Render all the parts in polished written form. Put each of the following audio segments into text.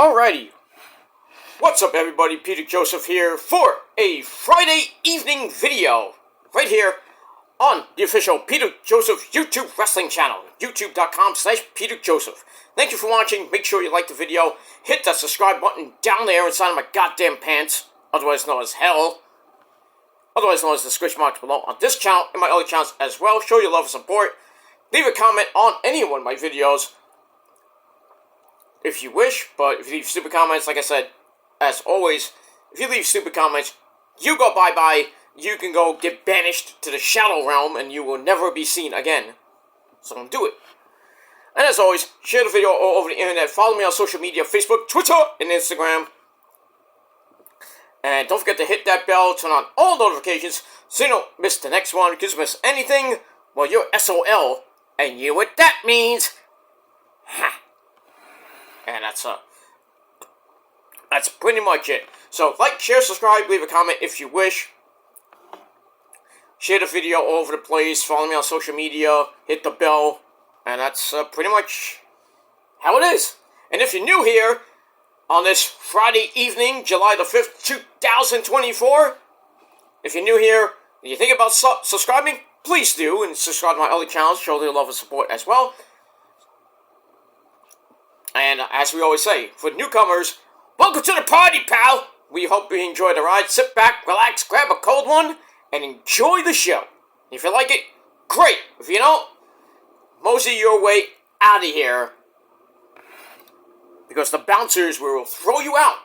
Alrighty, what's up everybody, Peter Joseph here for a Friday evening video, right here on the official Peter Joseph YouTube wrestling channel, youtube.com/Peter Joseph. Thank you for watching, make sure you like the video, hit that subscribe button down there inside of my goddamn pants, otherwise known as hell, otherwise known as the squish marks below on this channel and my other channels as well. Show your love and support, leave a comment on any one of my videos, if you wish, but if you leave stupid comments, like I said, as always, if you leave stupid comments, you go bye-bye, you can go get banished to the Shadow Realm, and you will never be seen again. So don't do it. And as always, share the video all over the internet, follow me on social media, Facebook, Twitter, and Instagram. And don't forget to hit that bell, turn on all notifications, so you don't miss the next one, because if you miss anything, well, you're SOL, and you know what that means. Ha! And that's pretty much it. So, like, share, subscribe, leave a comment if you wish. Share the video all over the place, follow me on social media, hit the bell, and that's pretty much how it is. And if you're new here, on this Friday evening, July the 5th, 2024, if you're new here, and you think about subscribing, please do, and subscribe to my other channels, show their love and support as well. And as we always say, for newcomers, welcome to the party, pal! We hope you enjoy the ride. Sit back, relax, grab a cold one, and enjoy the show. If you like it, great! If you don't, mosey your way out of here, because the bouncers will throw you out.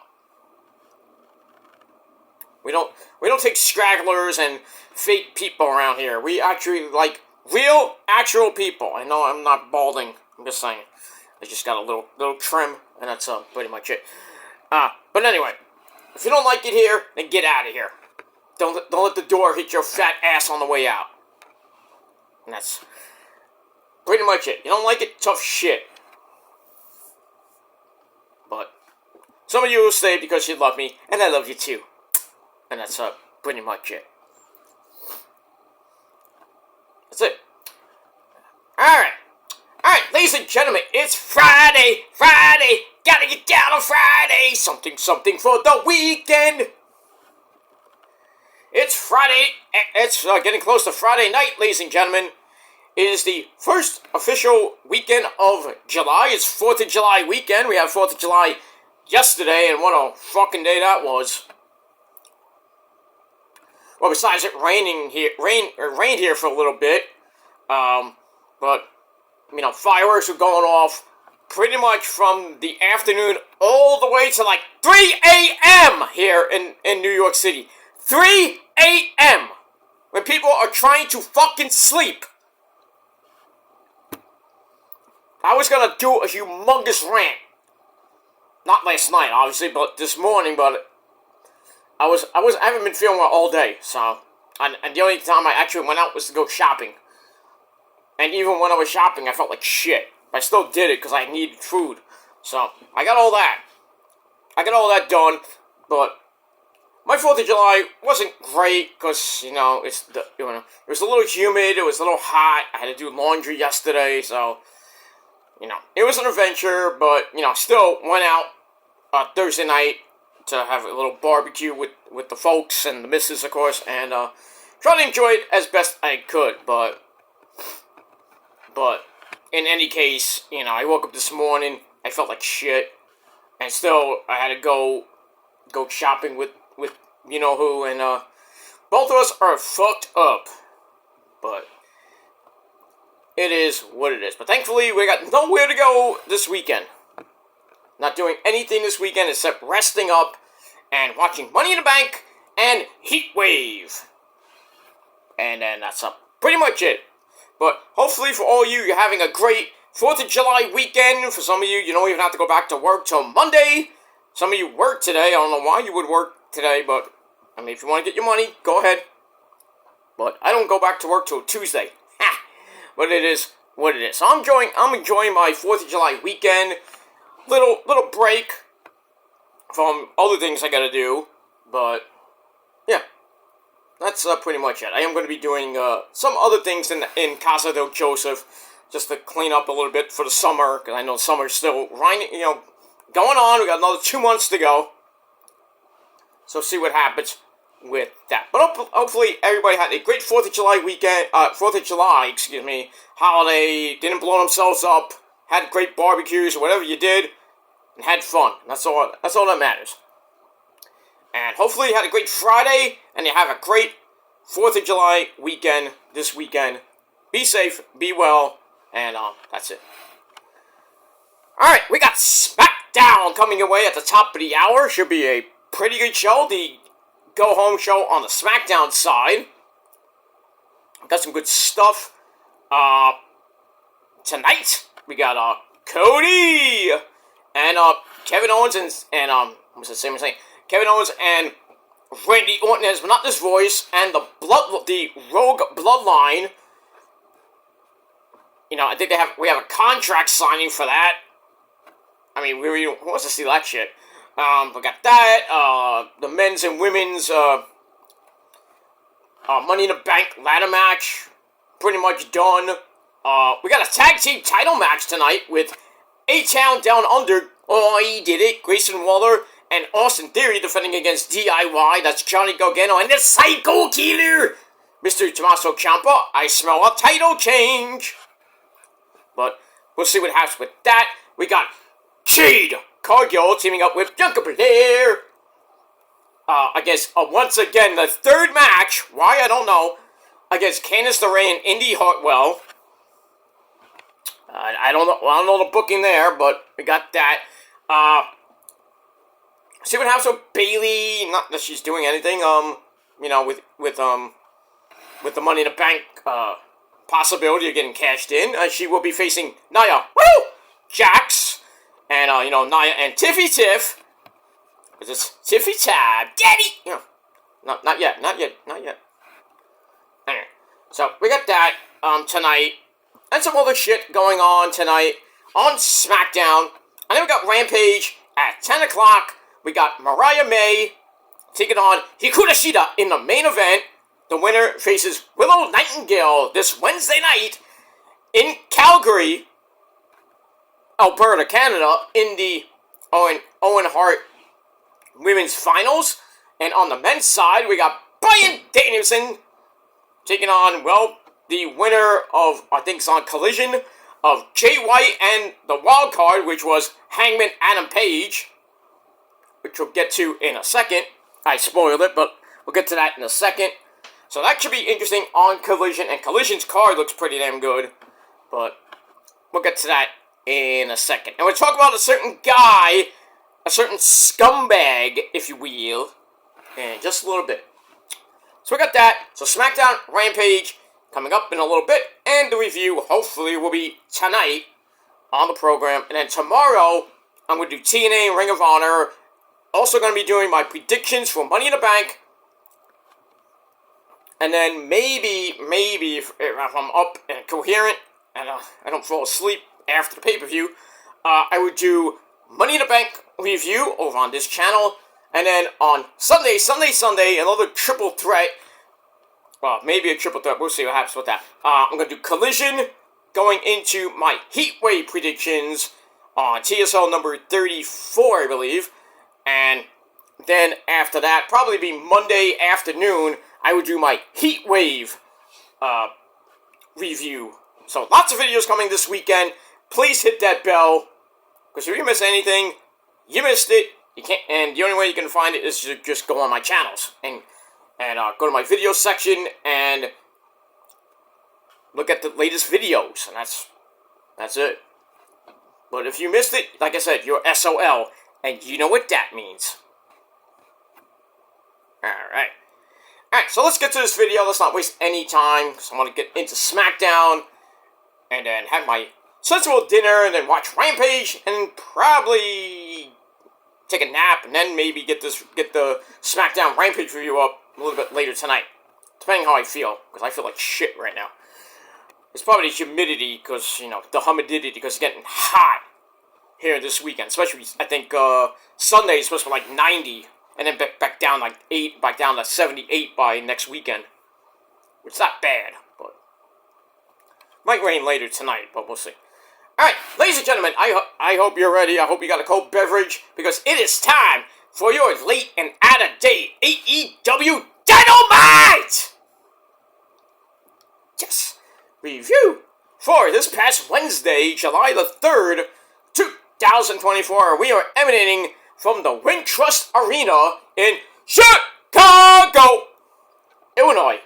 We don't take stragglers and fake people around here. We actually like real, actual people. I know I'm not balding. I'm just saying. I just got a little trim, and that's pretty much it. But anyway, if you don't like it here, then get out of here. Don't let the door hit your fat ass on the way out. And that's pretty much it. You don't like it? Tough shit. But some of you will stay because you love me, and I love you too. And that's pretty much it. That's it. Alright. Alright, ladies and gentlemen, it's Friday! Gotta get down on Friday! Something for the weekend! It's Friday, it's getting close to Friday night, ladies and gentlemen. It is the first official weekend of July. It's 4th of July weekend. We had 4th of July yesterday, and what a fucking day that was. Well, besides it rained here for a little bit, but you know, fireworks were going off pretty much from the afternoon all the way to like 3 a.m. here in New York City. 3 a.m. when people are trying to fucking sleep. I was gonna do a humongous rant. Not last night, obviously, but this morning, but I haven't been feeling well all day, so, and the only time I actually went out was to go shopping. And even when I was shopping, I felt like shit. I still did it because I needed food. So, I got all that. I got all that done. But my 4th of July wasn't great because, you know, it was a little humid. It was a little hot. I had to do laundry yesterday. So, you know, it was an adventure. But, you know, still went out Thursday night to have a little barbecue with the folks and the missus, of course. And try to enjoy it as best I could. But in any case, you know, I woke up this morning, I felt like shit, and still I had to go shopping with you know who, and both of us are fucked up, but it is what it is. But thankfully, we got nowhere to go this weekend. Not doing anything this weekend except resting up and watching Money in the Bank and Heat Wave. And then that's pretty much it. But hopefully for all you, you're having a great 4th of July weekend. For some of you, you don't even have to go back to work till Monday. Some of you work today. I don't know why you would work today, but I mean, if you want to get your money, go ahead. But I don't go back to work till Tuesday. Ha! But it is what it is. So I'm enjoying my 4th of July weekend. Little break from other things I gotta do. But yeah. That's pretty much it. I am going to be doing some other things in Casa del Joseph, just to clean up a little bit for the summer, because I know summer's still going on. We got another 2 months to go. So see what happens with that. But hopefully everybody had a great 4th of July weekend, 4th of July, holiday, didn't blow themselves up, had great barbecues or whatever you did, and had fun. That's all that matters. And hopefully you had a great Friday, and you have a great 4th of July weekend this weekend. Be safe, be well, and that's it. Alright, we got SmackDown coming your way at the top of the hour. Should be a pretty good show. The go-home show on the SmackDown side. Got some good stuff. Tonight, we got Cody and Kevin Owens and what's the same thing? Kevin Owens and Randy Orton as Monotonous Voice and the Rogue Bloodline. You know, I think we have a contract signing for that. I mean, who wants to see that shit? We got that, the men's and women's Money in the Bank ladder match, pretty much done. We got a tag team title match tonight with A-Town Down Under, oh, he did it, Grayson Waller and Austin Theory defending against DIY, that's Johnny Gargano and the Psycho Killer, Mr. Tommaso Ciampa. I smell a title change. But we'll see what happens with that. We got Jade Cargill teaming up with Bianca Belair. Against, once again, the third match, why I don't know, against Candice LeRae and Indy Hartwell. I don't know the booking there, but we got that. See what happens with Bayley. Not that she's doing anything. You know, with the Money in the Bank possibility of getting cashed in, she will be facing Nia Jax and you know, Nia and Tiffy Tiff. Is this Tiffy Tab, Daddy? You know, not yet. Anyway, so we got that tonight. And some other shit going on tonight on SmackDown. And then we got Rampage at 10 o'clock. We got Mariah May taking on Hikaru Shida in the main event. The winner faces Willow Nightingale this Wednesday night in Calgary, Alberta, Canada, in the Owen Hart Women's Finals. And on the men's side, we got Bryan Danielson taking on, well, the winner of, I think it's on Collision, of Jay White and the wild card, which was Hangman Adam Page, which we'll get to in a second. I spoiled it, but we'll get to that in a second. So that should be interesting on Collision, and Collision's card looks pretty damn good, but we'll get to that in a second. And we'll talk about a certain guy, a certain scumbag, if you will, in just a little bit. So we got that. So SmackDown, Rampage, coming up in a little bit, and the review, hopefully, will be tonight on the program. And then tomorrow, I'm going to do TNA and Ring of Honor. Also going to be doing my predictions for Money in the Bank. And then maybe if I'm up and coherent, and I don't fall asleep after the pay-per-view, I would do Money in the Bank review over on this channel. And then on Sunday, another triple threat. Well, maybe a triple threat. We'll see what happens with that. I'm going to do Collision, going into my Heatwave predictions on TSL number 34, I believe. And then after that, probably be Monday afternoon, I would do my Heatwave review. So lots of videos coming this weekend. Please hit that bell, because if you miss anything, you missed it. You can't, and the only way you can find it is to just go on my channels and go to my video section and look at the latest videos, and that's it. But if you missed it, like I said, you're SOL, and you know what that means. Alright, so let's get to this video. Let's not waste any time, because I want to get into SmackDown, and then have my sensible dinner, and then watch Rampage, and probably take a nap, and then maybe get the SmackDown Rampage review up a little bit later tonight, depending how I feel, because I feel like shit right now. It's probably the humidity, because, you know, the humidity, because it's getting hot here this weekend, especially, I think, Sunday is supposed to be like 90, and then back down to 78 by next weekend, which is not bad, but might rain later tonight, but we'll see. Alright, ladies and gentlemen, I hope you're ready. I hope you got a cold beverage, because it is time for your late and out-of-date AEW Dynamite! Yes, review for this past Wednesday, July the 3rd, 2024. We are emanating from the Wintrust Arena in Chicago, Illinois.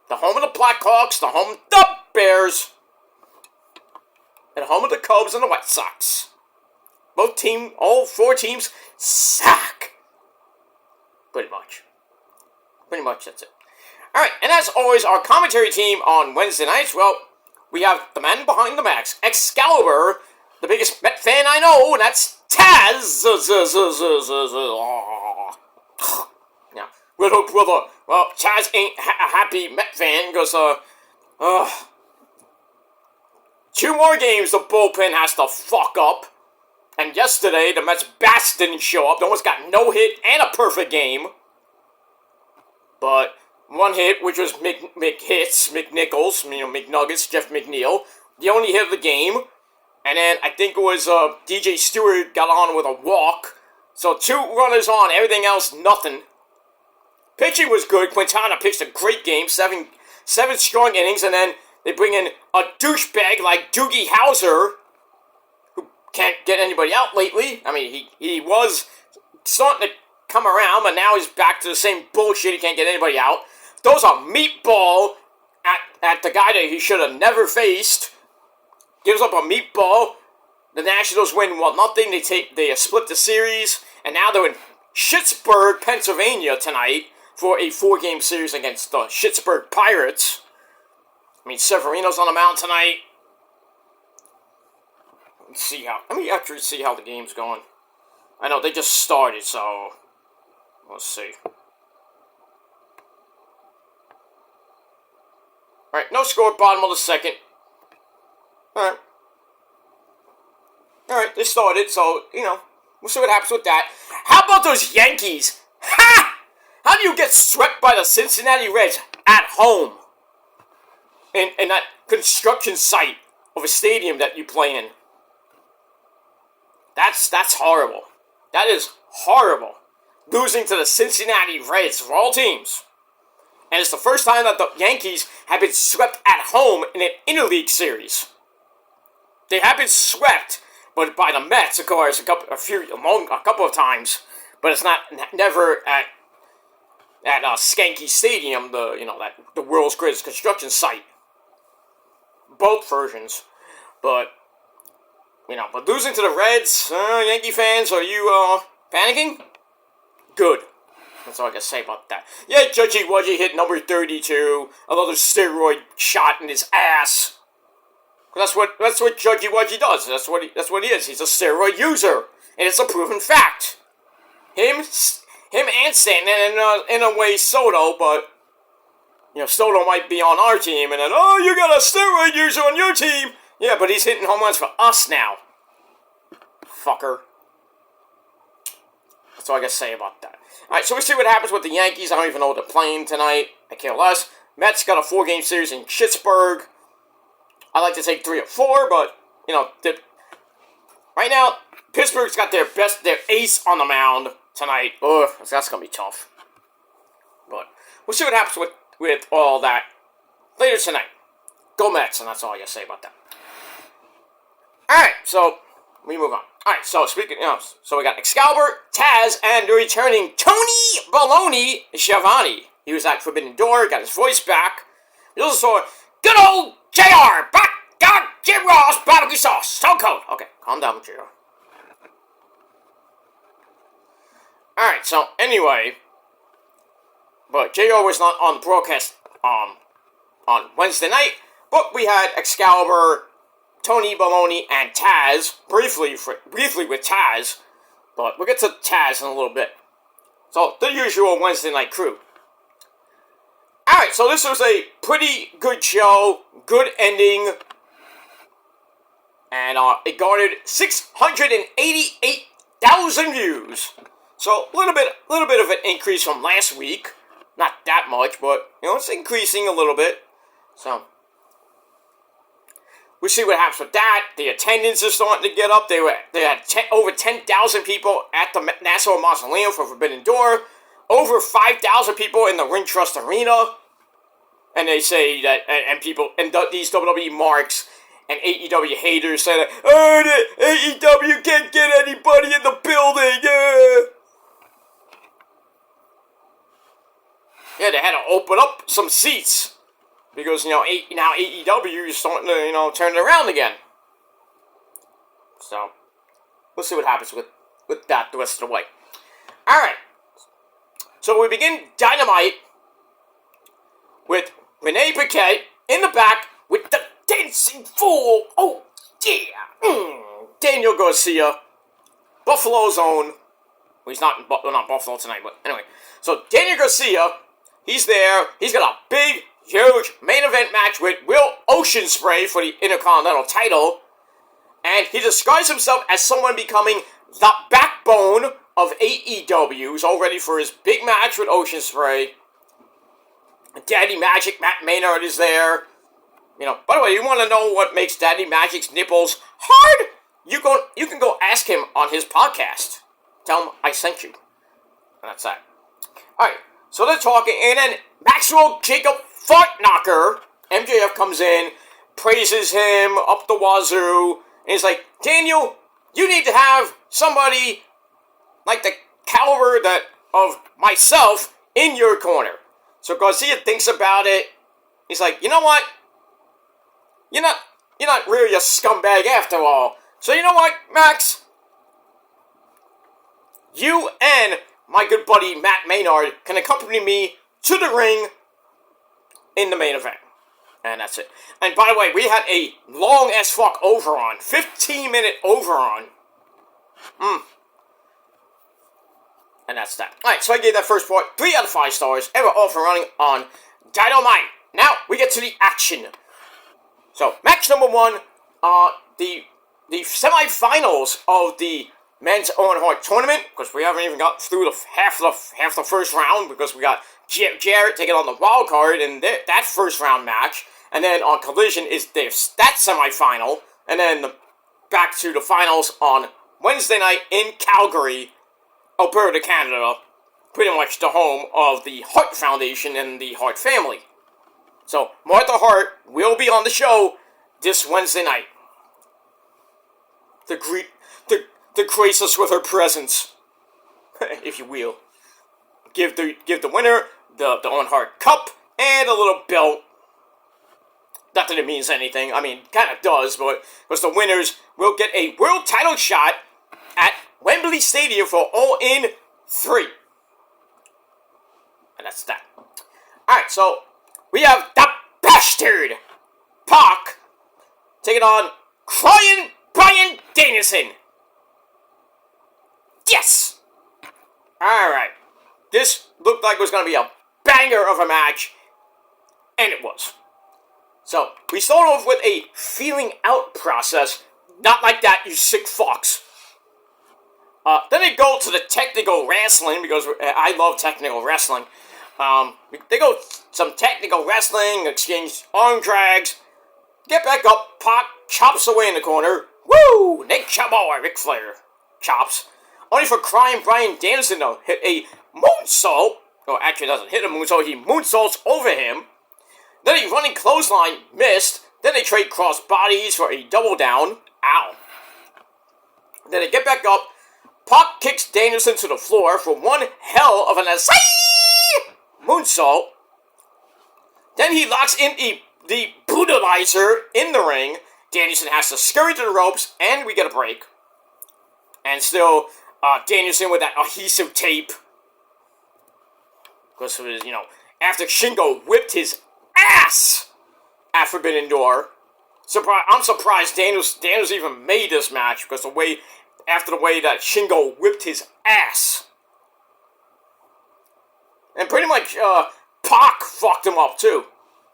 The home of the Blackhawks, the home of the Bears, and home of the Cubs and the White Sox. All four teams suck. Pretty much that's it. Alright, and as always, our commentary team on Wednesday nights, well, we have the man behind the mask, Excalibur, the biggest Met fan I know, and that's Taz. Now, well, Taz ain't a happy Met fan, because, 2 more games the bullpen has to fuck up. And yesterday, the Mets' bats didn't show up. They almost got no hit and a perfect game. But 1 hit, which was McNichols, McNuggets, Jeff McNeil, the only hit of the game. And then I think it was DJ Stewart got on with a walk. So 2 runners on, everything else nothing. Pitching was good. Quintana pitched a great game, seven strong innings, and then they bring in a douchebag like Doogie Howser, who can't get anybody out lately. I mean, he was starting to come around, but now he's back to the same bullshit. He can't get anybody out. Throws a meatball at the guy that he should have never faced. Gives up a meatball. The Nationals win 1-0. They split the series, and now they're in Schittsburg, Pennsylvania tonight for a 4-game series against the Schittsburg Pirates. I mean, Severino's on the mound tonight. Let me actually see how the game's going. I know, they just started, so let's see. Alright, no score, bottom of the second. Alright, they started, so, we'll see what happens with that. How about those Yankees? Ha! How do you get swept by the Cincinnati Reds at home? In that construction site of a stadium that you play in. That's horrible. That is horrible. Losing to the Cincinnati Reds of all teams. And it's the first time that the Yankees have been swept at home in an interleague series. They have been swept, but by the Mets, of course, a couple of times. But it's never at Skanky Stadium, the world's greatest construction site. Both versions, but losing to the Reds, Yankee fans, are you panicking? Good. That's all I can say about that. Yeah, Judgy Wudgy hit number 32, another steroid shot in his ass. That's what Judgy Wudgy does. That's what he is. He's a steroid user, and it's a proven fact. Him and Stanton, in a way, Soto, but. Soto might be on our team, and then, you got a steroid user on your team! Yeah, but he's hitting home runs for us now. Fucker. That's all I gotta say about that. Alright, so we see what happens with the Yankees. I don't even know what they're playing tonight. I care less. Mets got a 4-game series in Schittsburg. I like to take 3 or 4, but, right now, Pittsburgh's got their ace on the mound tonight. Ugh, that's gonna be tough. But we'll see what happens with all that later tonight. Go Mets, and that's all I gotta say about that. Alright, so we move on. Alright, so speaking of, so we got Excalibur, Taz, and the returning Tony Baloney Schiavone. He was at Forbidden Door, got his voice back. We also saw good old JR, back got Jim Ross, barbecue sauce, Stone Cold. Okay, calm down, JR. Alright, so anyway, but JR was not on the broadcast on Wednesday night, but we had Excalibur, Tony Baloney, and Taz, briefly with Taz, but we'll get to Taz in a little bit. So, the usual Wednesday night crew. Alright, so this was a pretty good show, good ending, and it garnered 688,000 views. So, a little bit of an increase from last week. Not that much, but, it's increasing a little bit. So, we see what happens with that. The attendance is starting to get up. They had over 10,000 people at the Nassau Mausoleum for Forbidden Door. Over 5,000 people in the Ring Trust Arena. And they say that, and people, and these WWE marks and AEW haters say that, oh, the AEW can't get anybody in the building, Yeah, they had to open up some seats. Because, now AEW is starting to, turn it around again. So, we'll see what happens with that the rest of the way. Alright. So we begin Dynamite with Renee Paquette in the back with the Dancing Fool. Oh, yeah. Daniel Garcia. Buffalo's own. Well, he's not Buffalo tonight, but anyway. So Daniel Garcia, he's there. He's got a big, huge main event match with Will Oceanspray for the Intercontinental title. And he describes himself as someone becoming the backbone of AEW. He's all ready for his big match with Oceanspray. Daddy Magic, Matt Maynard is there. By the way, you want to know what makes Daddy Magic's nipples hard? You can go ask him on his podcast. Tell him I sent you. And that's that. Alright, so they're talking, and then Maxwell Jacob Fartknocker, MJF comes in, praises him up the wazoo, and he's like, Daniel, you need to have somebody like the caliber of myself in your corner. So Garcia thinks about it. He's like, you know what? You're not really a scumbag after all. So you know what, Max? You and my good buddy Matt Maynard can accompany me to the ring in the main event. And that's it. And by the way, we had a long as fuck overon. 15-minute overon. And that's that. Alright, so I gave that first part 3 out of 5 stars. And we're off and running on Dynamite. Now, we get to the action. So, match number 1, the semifinals of the Men's Owen Hart Tournament, because we haven't even got through half the first round, because we got Jarrett taking on the wild card in that first round match. And then on Collision is that semifinal. And then back to the finals on Wednesday night in Calgary, Alberta, Canada, pretty much the home of the Hart Foundation and the Hart family. So, Martha Hart will be on the show this Wednesday night to grace us with her presence, if you will. Give the winner the Owen Hart Cup and a little belt. Not that it means anything. I mean, kind of does, but because the winners will get a world title shot at Wembley Stadium for All In 3. And that's that. Alright, so we have the bastard Pac taking on Crying Bryan Danielson. Yes! Alright. This looked like it was going to be a banger of a match, and it was. So, we start off with a feeling out process. Not like that, you sick fucks. Then they go to the technical wrestling, because I love technical wrestling. They go some technical wrestling, exchange arm drags, get back up, Pac chops away in the corner. Woo! Nick Chaboy, Ric Flair chops. Only for Crying Bryan Danielson to hit a moonsault. Oh, actually doesn't hit a moonsault, he moonsaults over him. Then a running clothesline missed. Then they trade cross bodies for a double down. Ow. Then they get back up. Pac kicks Danielson to the floor for one hell of an moonsault. Then he locks in the brutalizer in the ring. Danielson has to scurry to the ropes, and we get a break. And still, Danielson with that adhesive tape. Because it was, after Shingo whipped his ass at Forbidden Door. I'm surprised Daniels even made this match, because after the way that Shingo whipped his ass. And pretty much, Pac fucked him up too.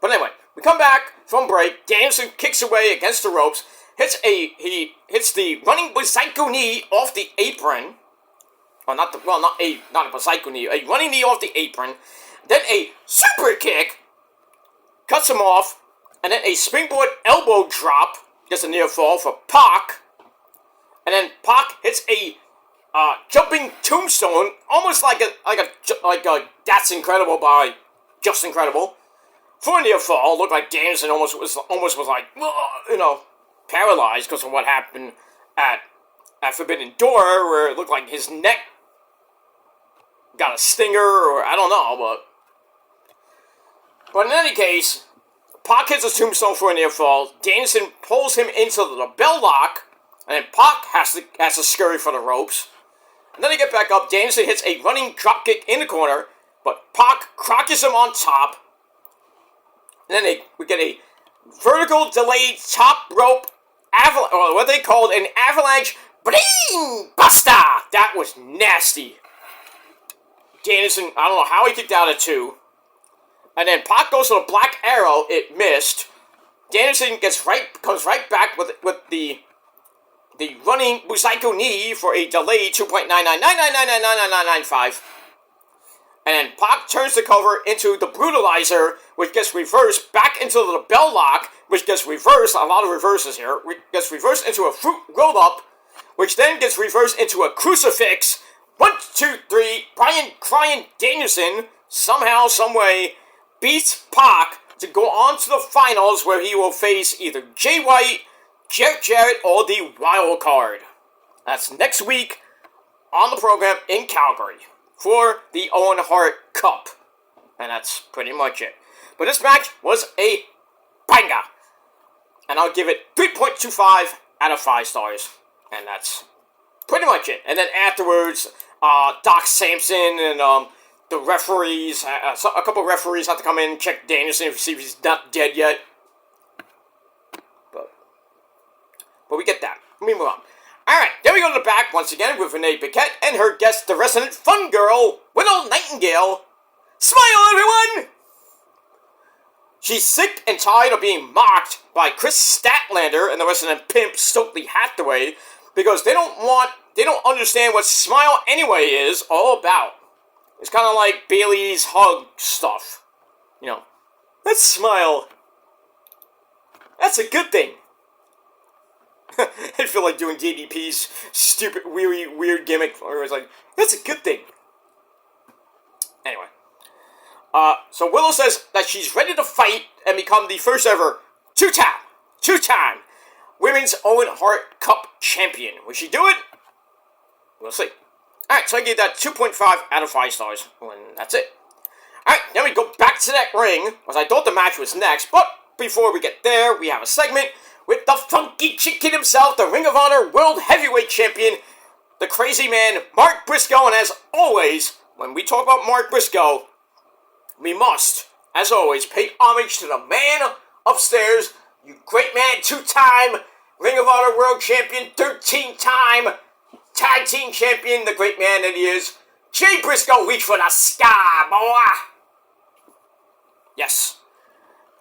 But anyway, we come back from break. Danielson kicks away against the ropes. He hits the running Psycho knee off the apron. Not a Psycho knee. A running knee off the apron. Then a super kick cuts him off. And then a springboard elbow drop gets a near fall for Pac, and then Pac hits a jumping tombstone, almost like a That's Incredible by Just Incredible, for a near fall. Looked like Danielson almost was like, paralyzed because of what happened at Forbidden Door, where it looked like his neck got a stinger, or I don't know, but in any case, Pac hits a tombstone for a near fall. Danielson pulls him into the bell lock, and then Pac has to scurry for the ropes. And then they get back up. Danielson hits a running dropkick in the corner, but Pac crotches him on top. And then we get a vertical delayed top rope or what they called an avalanche brain buster. That was nasty. Danielson, I don't know how he kicked out at 2. And then Pac goes for the Black Arrow. It missed. Danielson comes right back with the running Busaiko knee for a delayed 2.9999999995. And then Pac turns the cover into the Brutalizer, which gets reversed back into the bell lock, which gets reversed, a lot of reverses here, which gets reversed into a fruit roll-up, which then gets reversed into a crucifix. 1, 2, 3, Bryan Crying Danielson, somehow, someway, beats Pac to go on to the finals, where he will face either Jay White, Jeff Jarrett, or the Wild Card. That's next week on the program in Calgary for the Owen Hart Cup. And that's pretty much it. But this match was a banger. And I'll give it 3.25 out of 5 stars. And that's pretty much it. And then afterwards, Doc Sampson and the referees, a couple of referees had to come in and check Danielson to see if he's not dead yet. But we get that. Let me move on. Alright, then we go to the back once again with Renee Paquette and her guest, the resident fun girl, Willow Nightingale. Smile, everyone! She's sick and tired of being mocked by Chris Statlander and the resident pimp, Stokely Hathaway, because they don't understand what Smile Anyway is all about. It's kind of like Bailey's hug stuff. Let's smile. That's a good thing. I feel like doing DDP's stupid, weird gimmick where it's like, that's a good thing. Anyway. So Willow says that she's ready to fight and become the first ever two-time Women's Owen Hart Cup champion. Will she do it? We'll see. Alright, so I gave that 2.5 out of 5 stars. And that's it. Alright, then we go back to that ring, as I thought the match was next, but before we get there, we have a segment with the funky chicken himself, the Ring of Honor World Heavyweight Champion, the crazy man, Mark Briscoe. And as always, when we talk about Mark Briscoe, we must, as always, pay homage to the man upstairs, you great man, 2-time Ring of Honor World Champion, 13-time Tag Team Champion, the great man that he is, Jay Briscoe. Reach for the sky, boy! Yes.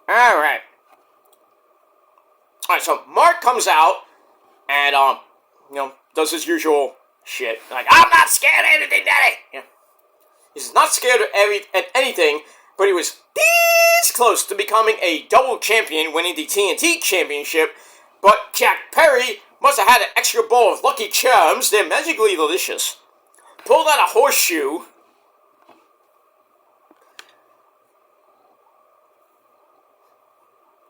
Alright. Alright, so Mark comes out and, does his usual shit. Like, I'm not scared of anything, Daddy! Yeah. He's not scared of anything, but he was this close to becoming a double champion, winning the TNT Championship. But Jack Perry must have had an extra bowl of Lucky Charms. They're magically delicious. Pulled out a horseshoe.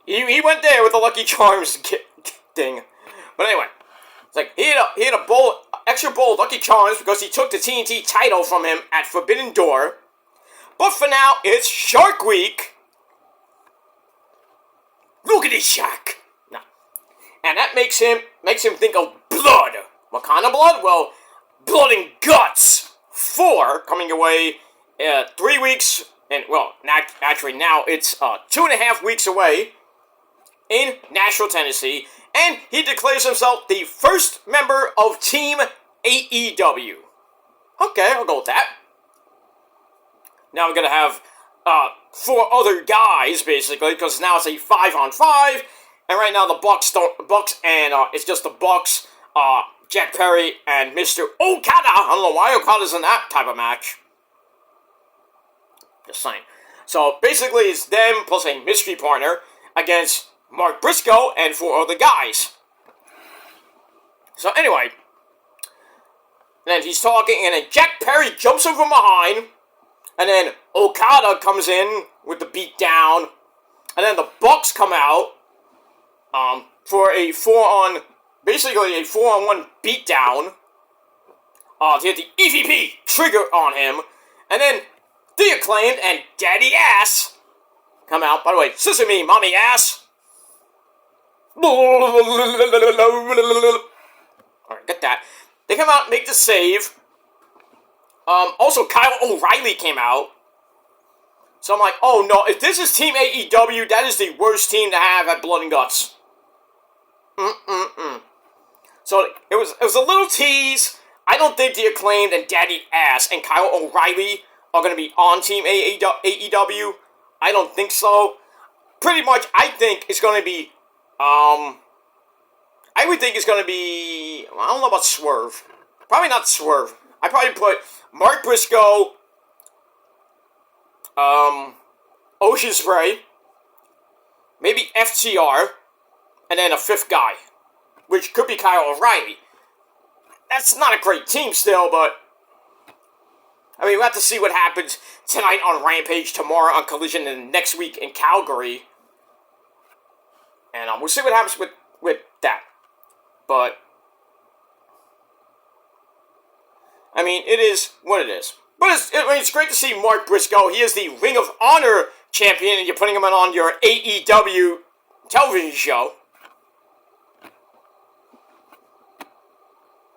He went there with the Lucky Charms thing. But anyway, it's like he had a bowl, extra bowl of Lucky Charms because he took the TNT title from him at Forbidden Door. But for now, it's Shark Week. Look at this shark. No. And that makes him think of blood. What kind of blood? Well, Blood and Guts 4 coming away 3 weeks, and well, actually now it's 2.5 weeks away in Nashville, Tennessee, and he declares himself the first member of Team AEW. Okay, I'll go with that. Now we're gonna have 4 other guys basically, because now it's a 5-on-5, and right now the Bucks and it's just the Bucks, Jack Perry and Mr. Okada. I don't know why Okada's in that type of match. Just saying. So basically, it's them plus a mystery partner against Mark Briscoe and 4 other guys. So anyway, then he's talking, and then Jack Perry jumps him from behind, and then Okada comes in with the beat down, and then the Bucks come out for a 4-on-1 beatdown. To get the EVP trigger on him, and then The Acclaimed and Daddy Ass come out. By the way, Sesame Mommy Ass. Alright, get that. They come out and make the save. Also, Kyle O'Reilly came out. So I'm like, oh no, if this is Team AEW, that is the worst team to have at Blood and Guts. So it was a little tease. I don't think The Acclaimed and Daddy Ass and Kyle O'Reilly are going to be on Team AEW. I don't think so. Pretty much, I think it's going to be, I would think it's going to be, I don't know about Swerve. Probably not Swerve. I'd probably put Mark Briscoe, Ocean Spray, maybe FTR, and then a 5th guy, which could be Kyle O'Reilly. That's not a great team still, but I mean, we'll have to see what happens tonight on Rampage, tomorrow on Collision, and next week in Calgary. And we'll see what happens with that. But I mean, it is what it is. But it's great to see Mark Briscoe. He is the Ring of Honor champion, and you're putting him on your AEW television show.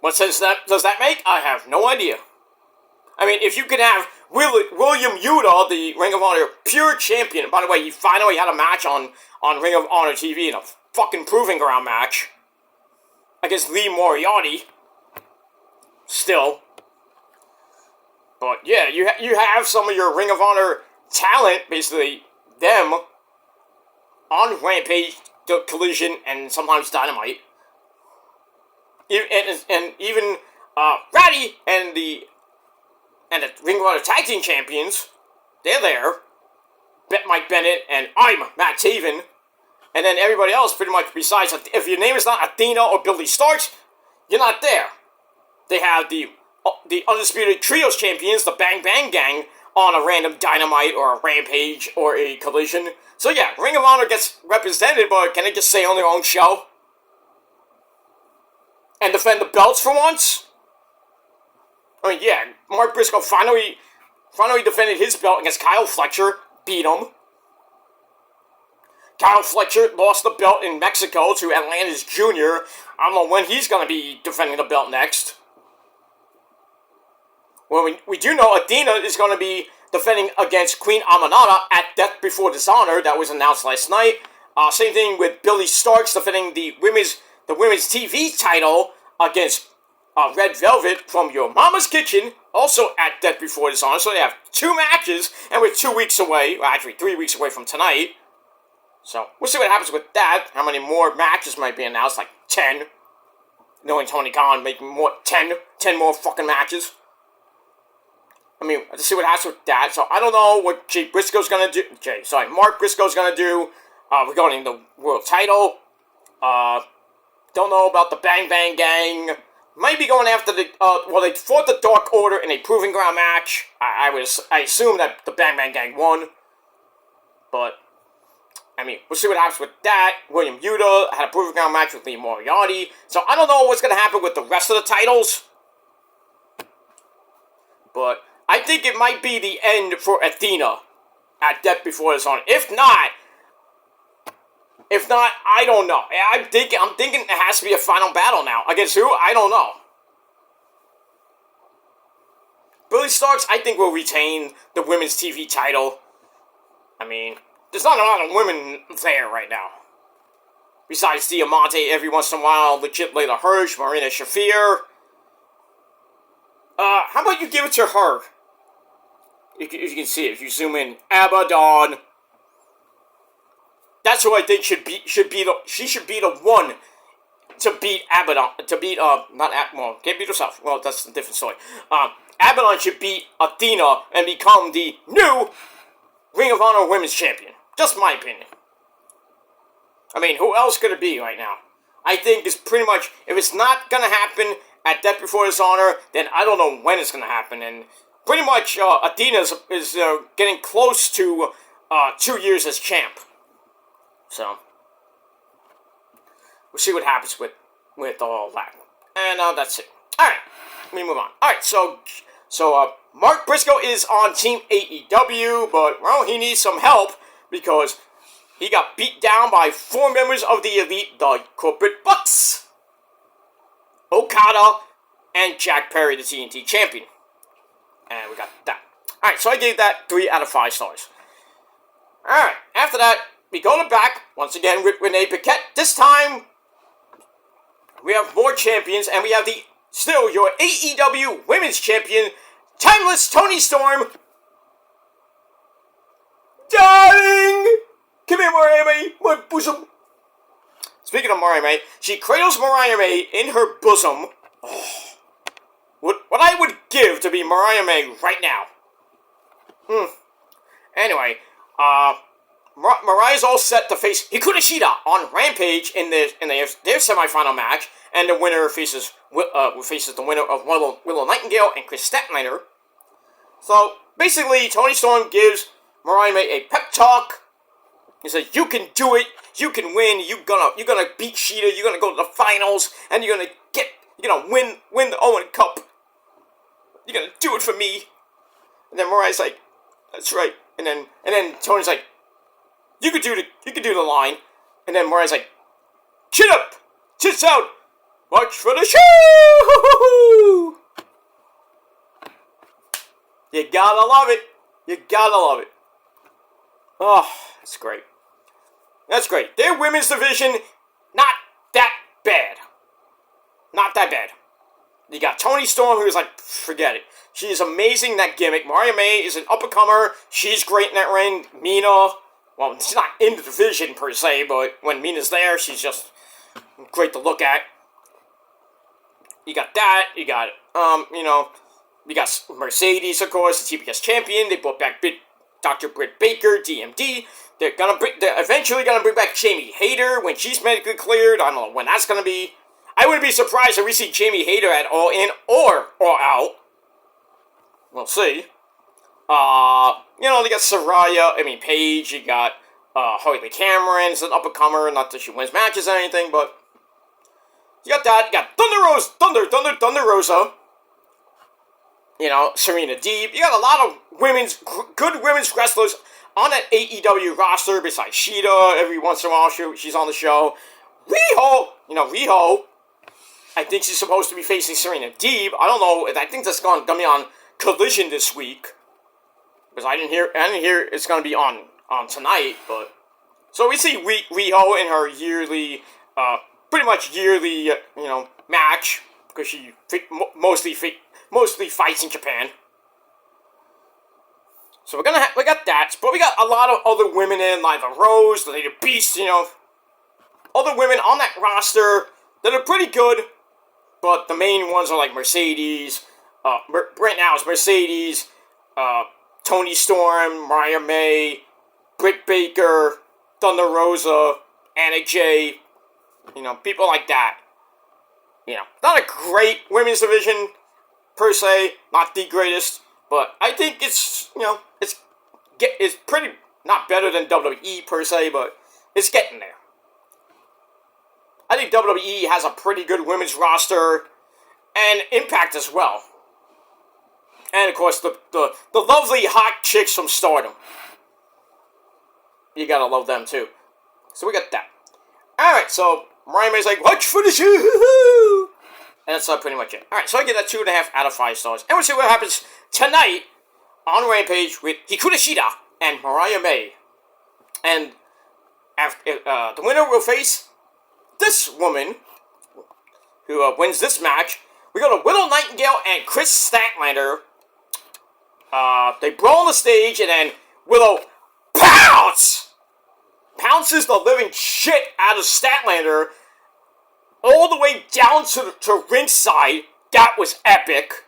What sense does that make? I have no idea. I mean, if you could have William Yuta, the Ring of Honor pure champion. By the way, he finally had a match on Ring of Honor TV in a fucking proving ground match against Lee Moriarty. Still. But yeah, you have some of your Ring of Honor talent, basically them, on Rampage, Collision, and sometimes Dynamite. And even Ratty and the Ring of Honor Tag Team Champions, they're there. Mike Bennett and I'm Matt Taven. And then everybody else, pretty much, besides, if your name is not Athena or Billy Starks, you're not there. They have the Undisputed Trios Champions, the Bang Bang Gang, on a random Dynamite or a Rampage or a Collision. So yeah, Ring of Honor gets represented, but can they just stay on their own show? And defend the belts for once? I mean, yeah, Mark Briscoe finally defended his belt against Kyle Fletcher, beat him. Kyle Fletcher lost the belt in Mexico to Atlantis Jr. I don't know when he's going to be defending the belt next. Well, we do know Athena is going to be defending against Queen Aminata at Death Before Dishonor. That was announced last night. Same thing with Billy Starks defending the women's TV title against Red Velvet from Your Mama's Kitchen, also at Death Before Dishonor. So they have 2 matches, and we're 2 weeks away, well, actually 3 weeks away from tonight. So we'll see what happens with that. How many more matches might be announced? Like 10. Knowing Tony Khan making 10 more fucking matches. I mean, let's see what happens with that. So I don't know what Mark Briscoe's gonna do regarding the world title. Don't know about the Bang Bang Gang. Might be going after they fought the Dark Order in a Proving Ground match. I assume that the Bang Bang Gang won. But, I mean, we'll see what happens with that. William Yuta had a Proving Ground match with Lee Moriarty. So I don't know what's going to happen with the rest of the titles. But I think it might be the end for Athena at Death Before Dishonor. If not, I don't know. I'm thinking it has to be a final battle now. Against who? I don't know. Billy Starks, I think, will retain the women's TV title. I mean, there's not a lot of women there right now. Besides Diamante, every once in a while, legit Layla Hirsch, Marina Shafir. How about you give it to her? If you can see it, if you zoom in. Abaddon. That's who I think she should be the one to beat Abaddon, can't beat herself. Well, that's a different story. Abaddon should beat Athena and become the new Ring of Honor Women's Champion. Just my opinion. I mean, who else could it be right now? I think it's pretty much, if it's not going to happen at Death Before Dishonor, then I don't know when it's going to happen. And pretty much, Athena is getting close to 2 years as champ. So, we'll see what happens with all that. And that's it. Alright, let me move on. Alright, so Mark Briscoe is on Team AEW, but, well, he needs some help because he got beat down by 4 members of the Elite, the Corporate Bucks. Okada and Jack Perry, the TNT champion. And we got that. Alright, so I gave that 3 out of 5 stars. Alright, after that, we go to back, once again, with Renee Paquette. This time, we have more champions, and we have still your AEW Women's Champion, Timeless Toni Storm. Darling! Come here, Mariah May, my bosom. Speaking of Mariah May, she cradles Mariah May in her bosom. Oh, what I would give to be Mariah May right now. Anyway, Mariah's all set to face Hikaru Shida on Rampage in their semifinal match, and the winner faces the winner of Willow Nightingale and Chris Statlander. So basically, Toni Storm gives Mariah May a pep talk. He says, "You can do it. You can win. You're gonna beat Shida. You're gonna go to the finals, and you're gonna win the Owen Cup. You're gonna do it for me." And then Mariah's like, "That's right." And then Tony's like, You could do the line." And then Mariah's like, "Chin up, tits out, watch for the show." You gotta love it. You gotta love it. Oh, that's great. That's great. Their women's division, not that bad. Not that bad. You got Toni Storm, who's like, forget it. She is amazing in that gimmick. Mariah May is an up-and-comer. She's great in that ring. Mina, well, she's not in the division per se, but when Mina's there, she's just great to look at. You got that. You got, you got Mercedes, of course, the TBS champion. They brought back Dr. Britt Baker, DMD. They're eventually gonna bring back Jamie Hayter when she's medically cleared. I don't know when that's gonna be. I wouldn't be surprised if we see Jamie Hayter at All In or All Out. We'll see. They got Saraya, Paige, you got Harley Cameron's an up-and-comer, not that she wins matches or anything, but you got that. You got Thunder Rosa. Serena Deeb. You got a lot of good women's wrestlers on that AEW roster, besides Shida. Every once in a while, she's on the show. Riho. I think she's supposed to be facing Serena Deeb. I don't know. I think that's going to be on Collision this week, because I didn't hear it's going to be on tonight. But so we see Riho in her yearly, pretty much yearly, match, because she mostly fights in Japan. So we got that, but we got a lot of other women in, like the Rose, the Lady Beast, other women on that roster that are pretty good, but the main ones are like Mercedes. Right now it's Mercedes, Toni Storm, Mariah May, Britt Baker, Thunder Rosa, Anna Jay, people like that. Not a great women's division per se, not the greatest, but I think it's pretty not better than WWE per se, but it's getting there. I think WWE has a pretty good women's roster, and Impact as well. And of course, the lovely hot chicks from Stardom. You gotta love them too. So we got that. Alright, so Mariah May's like, watch for the show! And that's pretty much it. Alright, so I give that 2.5 out of 5 stars. And we'll see what happens tonight on Rampage with Hikaru Shida and Mariah May. And after, the winner will face this woman who wins this match. We go to Willow Nightingale and Chris Statlander. They brawl on the stage, and then Willow pounces the living shit out of Statlander all the way down to ringside. That was epic.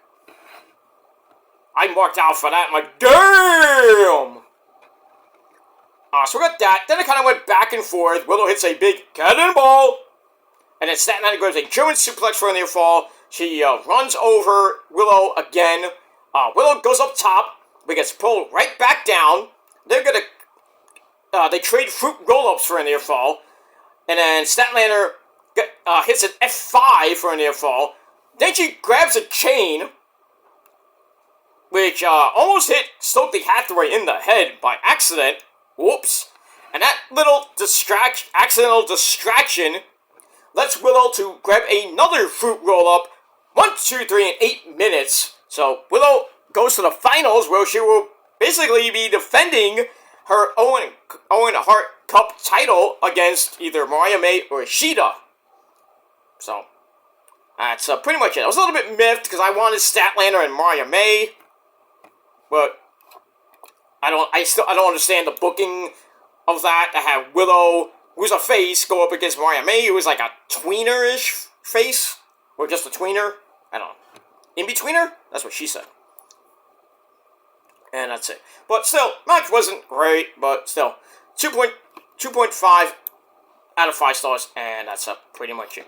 I marked out for that. I'm like, damn! So we got that. Then it kind of went back and forth. Willow hits a big cannonball. And then Staten Island grabs a German suplex for a near fall. She runs over Willow again. Willow goes up top, but gets pulled right back down. They're gonna they trade fruit roll-ups for a near fall, and then Statlander hits an F5 for a near fall. Then she grabs a chain, which almost hit Stokely Hathaway in the head by accident. Whoops! And that little accidental distraction lets Willow to grab another fruit roll-up. 1, 2, 3 in 8 minutes. So Willow goes to the finals, where she will basically be defending her Owen Hart Cup title against either Mariah May or Shida. So that's pretty much it. I was a little bit miffed because I wanted Statlander and Mariah May, but I don't understand the booking of that. To have Willow, who's a face, go up against Mariah May, who is like a tweener-ish face, or just a tweener. I don't know. In-betweener? That's what she said. And that's it. But still, match wasn't great, but still, 2.5 out of 5 stars, and that's pretty much it.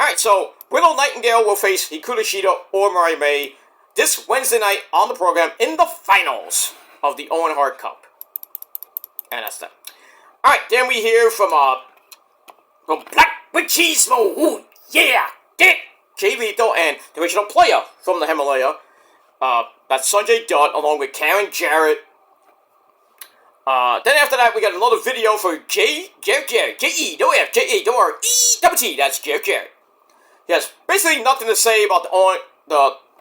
Alright, so Willow Nightingale will face Hikaru Shida or Mariah May this Wednesday night on the program in the finals of the Owen Hart Cup. And that's that. Alright, then we hear from Black Machismo. Ooh, yeah, get it! Jay Lethal and the original player from the Himalaya. That's Sanjay Dutt along with Karen Jarrett. Then after that, we got another video for Jeff Jarrett. J-E-F-J-A-R-E-T-T. That's Jeff Jarrett. He has basically nothing to say about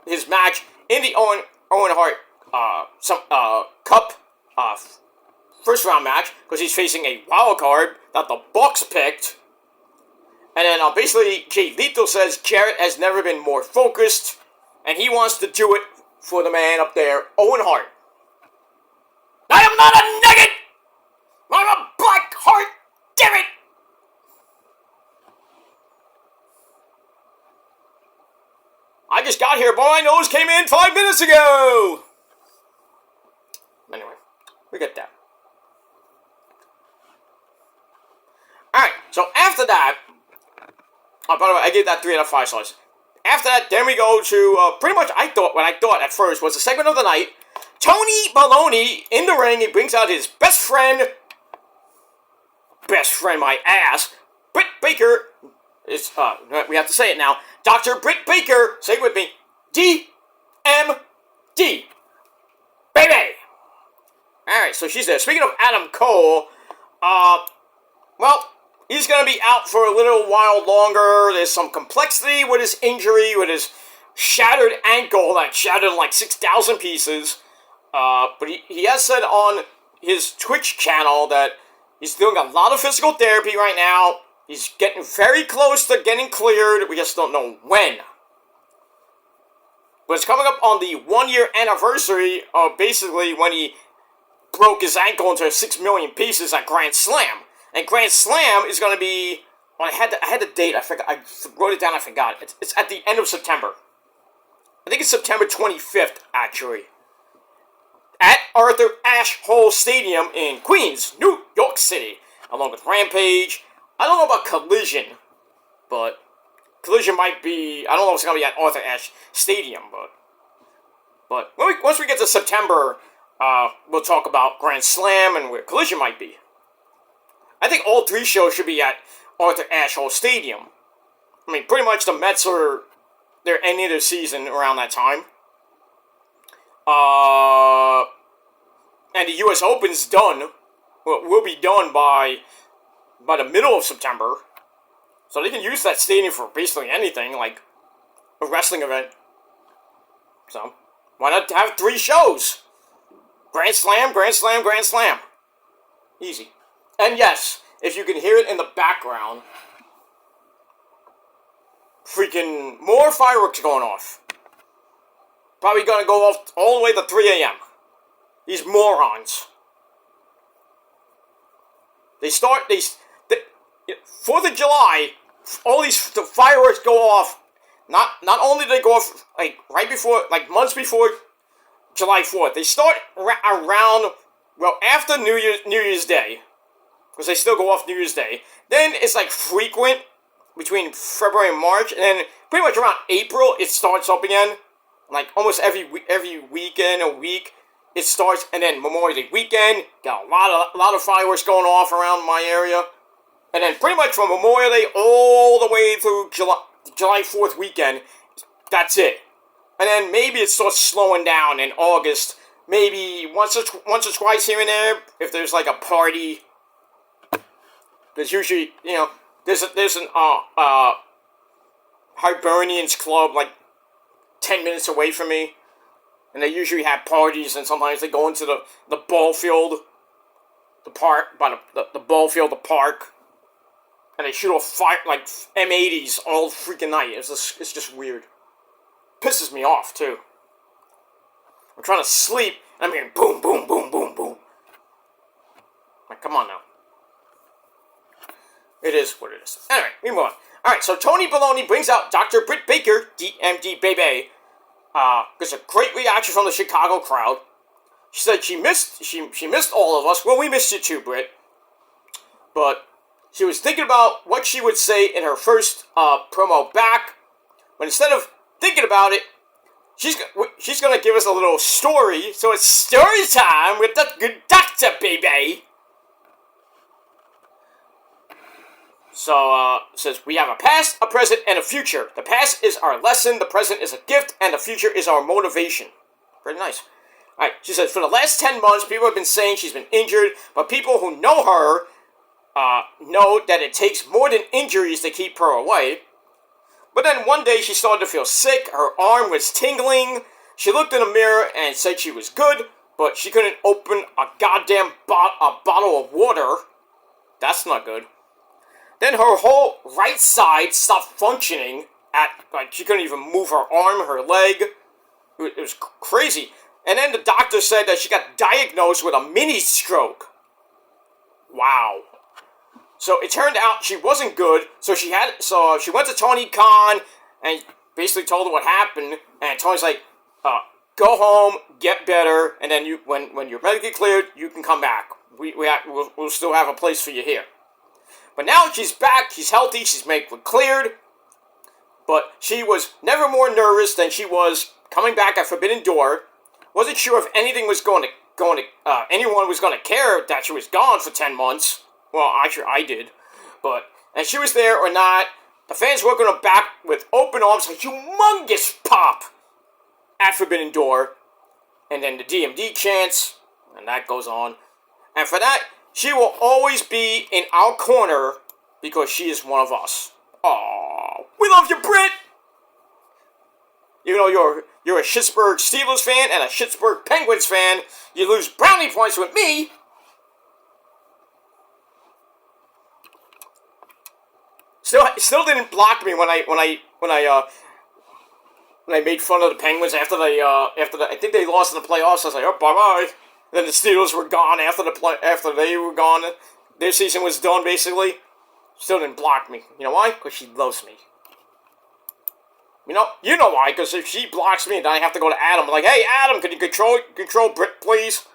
his match in the Owen Hart Cup first round match, because he's facing a wild card that the Bucks picked. And then basically, Jay Lethal says Jarrett has never been more focused, and he wants to do it for the man up there, Owen Hart. I am not a nugget! I'm a black heart! Damn it! I just got here, but my nose came in 5 minutes ago! Anyway, we get that. Alright, so after that, by the way, I gave that 3 out of 5 stars. After that, then we go to, pretty much what I thought at first was the segment of the night. Tony Baloney in the ring. He brings out his best friend, my ass, Britt Baker. It's, we have to say it now. Dr. Britt Baker, say it with me, DMD. Baby! Alright, so she's there. Speaking of Adam Cole, well, he's going to be out for a little while longer. There's some complexity with his injury, with his shattered ankle that shattered in like 6,000 pieces. But he has said on his Twitch channel that he's doing a lot of physical therapy right now. He's getting very close to getting cleared. We just don't know when. But it's coming up on the 1-year anniversary of basically when he broke his ankle into 6 million pieces at Grand Slam. And Grand Slam is going to be, well, I had the date, I wrote it down, I forgot. It's at the end of September. I think it's September 25th, actually. At Arthur Ashe Hall Stadium in Queens, New York City. Along with Rampage. I don't know about Collision, but Collision might be, I don't know if it's going to be at Arthur Ashe Stadium, but once we get to September, we'll talk about Grand Slam and where Collision might be. I think all 3 shows should be at Arthur Ashe Hall Stadium. I mean, pretty much the Mets they're ending their season around that time. And the U.S. Open's done. Well, will be done by the middle of September. So they can use that stadium for basically anything, like a wrestling event. So, why not have 3 shows? Grand Slam, Grand Slam, Grand Slam. Easy. And yes, if you can hear it in the background, freaking more fireworks going off. Probably gonna go off all the way to 3 a.m. These morons. They 4th of July, all the fireworks go off. Not only do they go off like right before, like months before July 4th. They start around well, after New Year's Day, because they still go off New Year's Day, then it's like frequent between February and March, and then pretty much around April it starts up again. Like almost every weekend, a week, it starts, and then Memorial Day weekend, got a lot of fireworks going off around my area, and then pretty much from Memorial Day all the way through July 4th weekend, that's it. And then maybe it starts slowing down in August, maybe once or twice here and there, if there's like a party. There's usually, there's an Hibernians club like 10 minutes away from me, and they usually have parties, and sometimes they go into the ball field, the park, by the ball field, the park, and they shoot off fire, like M80s all freaking night. It's just weird. Pisses me off, too. I'm trying to sleep, and I'm hearing boom, boom, boom, boom, boom. Like, come on now. It is what it is. Anyway, we move on. Alright, so Tony Baloney brings out Dr. Britt Baker, DMD baby. Gets a great reaction from the Chicago crowd. She said she missed all of us. Well, we missed you too, Britt. But she was thinking about what she would say in her first promo back. But instead of thinking about it, she's gonna give us a little story. So it's story time with the good doctor, baby. So, says, we have a past, a present, and a future. The past is our lesson, the present is a gift, and the future is our motivation. Pretty nice. Alright, she says, for the last 10 months, people have been saying she's been injured, but people who know her, know that it takes more than injuries to keep her away. But then one day she started to feel sick, her arm was tingling, she looked in the mirror and said she was good, but she couldn't open a goddamn bottle of water. That's not good. Then her whole right side stopped functioning. Like, she couldn't even move her arm, her leg. It was crazy. And then the doctor said that she got diagnosed with a mini stroke. Wow. So it turned out she wasn't good. So she went to Tony Khan and basically told her what happened. And Tony's like, go home, get better, and then when you're medically cleared, you can come back. We'll still have a place for you here. But now she's back, she's healthy, she's medically cleared, but she was never more nervous than she was coming back at Forbidden Door. Wasn't sure if anything was anyone was going to care that she was gone for 10 months. Well, actually, I did. And she was there or not. The fans welcomed her back with open arms, a humongous pop at Forbidden Door. And then the DMD chants, and that goes on. And for that, she will always be in our corner because she is one of us. Aww, we love you, Britt! Even though you're a Pittsburgh Steelers fan and a Pittsburgh Penguins fan, you lose brownie points with me. Still didn't block me when I made fun of the Penguins after I think they lost in the playoffs. I was like, oh, bye bye. Then the Steelers were gone after they were gone. Their season was done, basically. Still didn't block me. You know why? Because she loves me. You know why? Because if she blocks me, then I have to go to Adam. Like, hey, Adam, can you control Britt, please?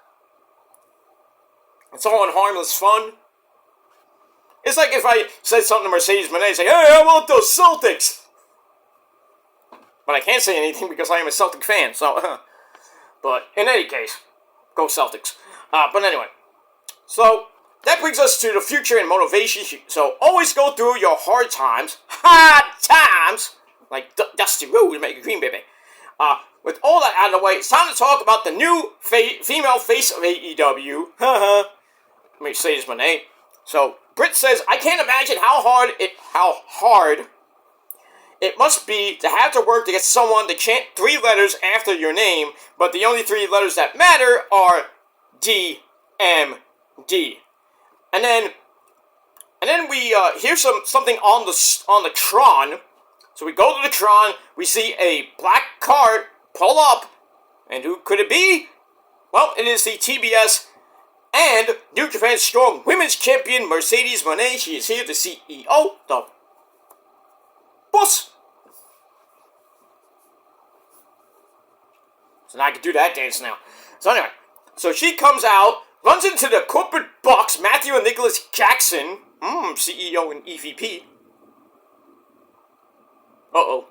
It's all in harmless fun. It's like if I said something to Mercedes Moné, say, hey, I want those Celtics. But I can't say anything because I am a Celtic fan. So, but in any case. Go Celtics. But anyway. So, that brings us to the future and motivation. So, always go through your hard times. Hard times! Like Dusty Rhodes make a green baby. With all that out of the way, it's time to talk about the new female face of AEW. Haha. Mercedes Moné. So, Britt says, I can't imagine how hard it must be to have to work to get someone to chant 3 letters after your name, but the only 3 letters that matter are DMD. And then we hear something on the Tron. So we go to the Tron, we see a black car pull up, and who could it be? Well, it is the TBS and New Japan Strong Women's Champion Mercedes Moné. She is here, the CEO, the boss. So now I can do that dance now. So anyway, so she comes out runs into the corporate box, Matthew and Nicholas Jackson, CEO and EVP. Uh-oh.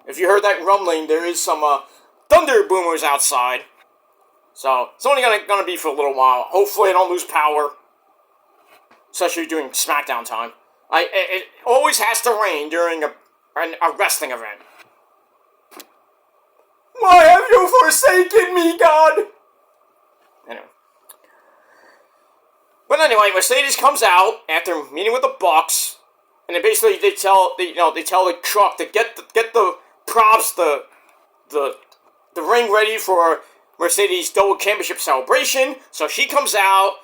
If you heard that rumbling, there is some thunder boomers outside. So, it's only gonna be for a little while. Hopefully I don't lose power. Especially during SmackDown time. It always has to rain during a wrestling event. Why have you forsaken me, God? Anyway. But anyway, Mercedes comes out after meeting with the Bucks, and then basically they tell the truck to get the props, the ring ready for Mercedes double championship celebration. So she comes out.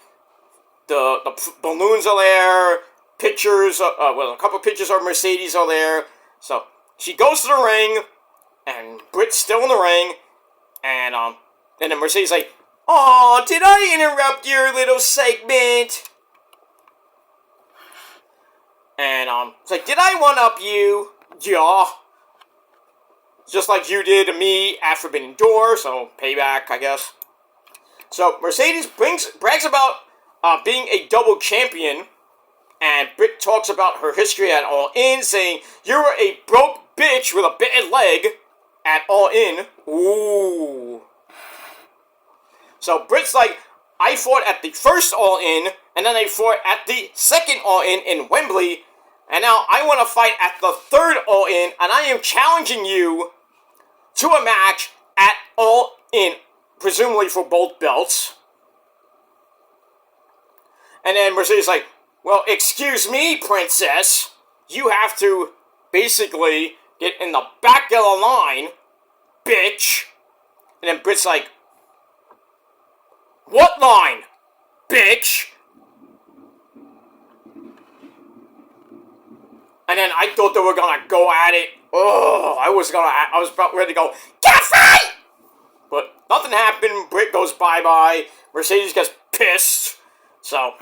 The balloons are there. Pictures, a couple of pictures of Mercedes are there. So she goes to the ring, and Britt's still in the ring, and then Mercedes like, "Aw, did I interrupt your little segment?" And it's like, "Did I one up you?" Yeah. Just like you did to me at Forbidden Door, so payback, I guess. So Mercedes brags about being a double champion, and Britt talks about her history at All In, saying, "You were a broke bitch with a bitten leg at All In." Ooh. So Britt's like, "I fought at the first All In, and then I fought at the second All In Wembley, and now I want to fight at the third All In, and I am challenging you to a match at All In, presumably for both belts." And then Mercedes like, "Well, excuse me, princess. You have to basically get in the back of the line, bitch." And then Britt's like, "What line, bitch?" And then I thought they were gonna go at it. Oh, I was about ready to go, "Get a fight!" But nothing happened. Britt goes bye-bye. Mercedes gets pissed. So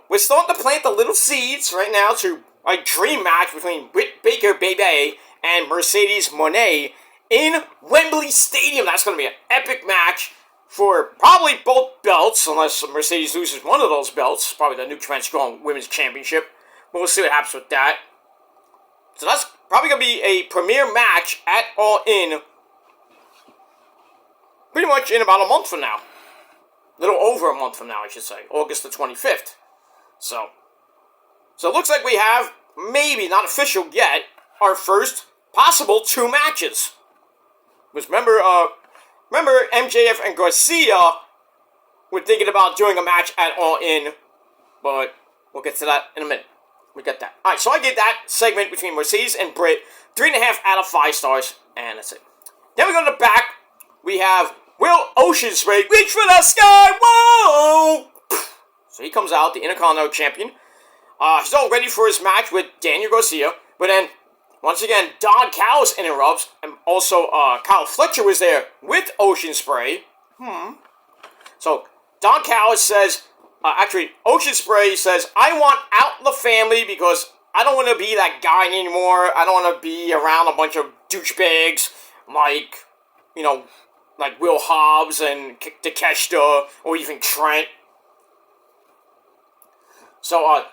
we're starting to plant the little seeds right now to a dream match between Britt Baker Baby and Mercedes Moné in Wembley Stadium. That's going to be an epic match for probably both belts, unless Mercedes loses one of those belts, probably the New Japan Strong Women's Championship. But we'll see what happens with that. So that's probably going to be a premiere match at All In pretty much in about a month from now. A little over a month from now, I should say. August the 25th. So it looks like we have, maybe not official yet, our first possible 2 matches. Because remember MJF and Garcia were thinking about doing a match at All In, but we'll get to that in a minute. We get that. Alright, so I get that segment between Mercedes and Britt, 3.5 out of 5 stars, and that's it. Then we go to the back. We have Will Oceanspray, reach for the sky, whoa! So he comes out, the Intercontinental Champion. He's all ready for his match with Daniel Garcia, but then, once again, Don Callis interrupts, and also Kyle Fletcher was there with Oceanspray. So Don Callis says, Oceanspray says, "I want out the family because I don't want to be that guy anymore. I don't want to be around a bunch of douchebags like, like Will Hobbs and Takeshita or even Trent." So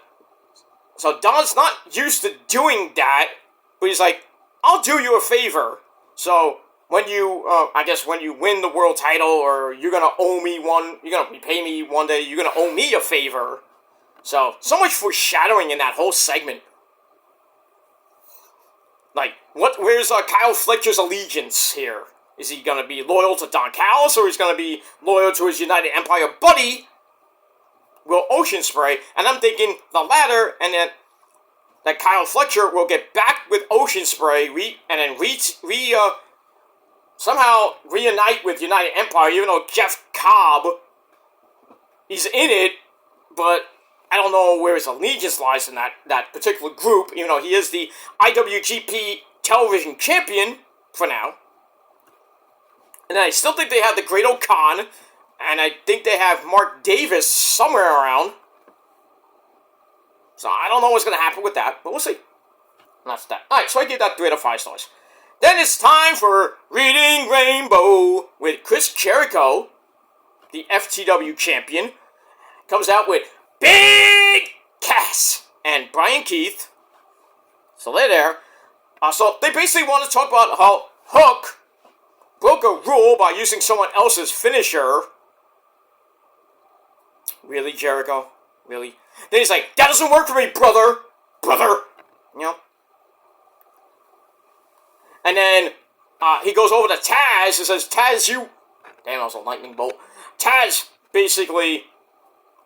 Don's not used to doing that, but he's like, "I'll do you a favor. So when you, when you win the world title, or you're gonna owe me one, you're gonna repay me one day, you're gonna owe me a favor." So much foreshadowing in that whole segment. Like, where's Kyle Fletcher's allegiance here? Is he gonna be loyal to Don Callis, or is he gonna be loyal to his United Empire buddy, Will Oceanspray? And I'm thinking the latter, and then that Kyle Fletcher will get back with Oceanspray, and then somehow reunite with United Empire, even though Jeff Cobb, he's in it, but I don't know where his allegiance lies in that particular group, even though he is the IWGP Television Champion for now. And I still think they have the Great O'Khan, and I think they have Mark Davis somewhere around. So I don't know what's going to happen with that, but we'll see. And that's that. Alright, so I give that 3 out of 5 stars. Then it's time for Reading Rainbow with Chris Jericho. the FTW champion, comes out with Big Cass and Brian Keith. So they're there. So they basically want to talk about how Hook broke a rule by using someone else's finisher. Really, Jericho? Really? Then he's like, that doesn't work for me, brother! Brother! You know? And then he goes over to Taz and says, Taz, you... Damn, that was a lightning bolt. Taz, basically...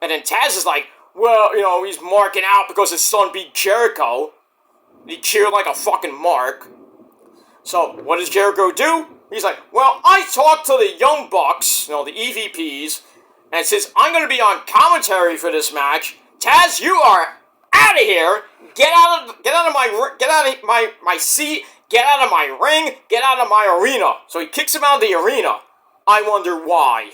And then Taz is like, well, you know, he's marking out because his son beat Jericho. He cheered like a fucking mark. So, what does Jericho do? He's like, well, I talked to the Young Bucks, you know, the EVPs, and since I'm going to be on commentary for this match, Taz, you are out of here. Get out of my seat. Get out of my ring. Get out of my arena. So he kicks him out of the arena. I wonder why.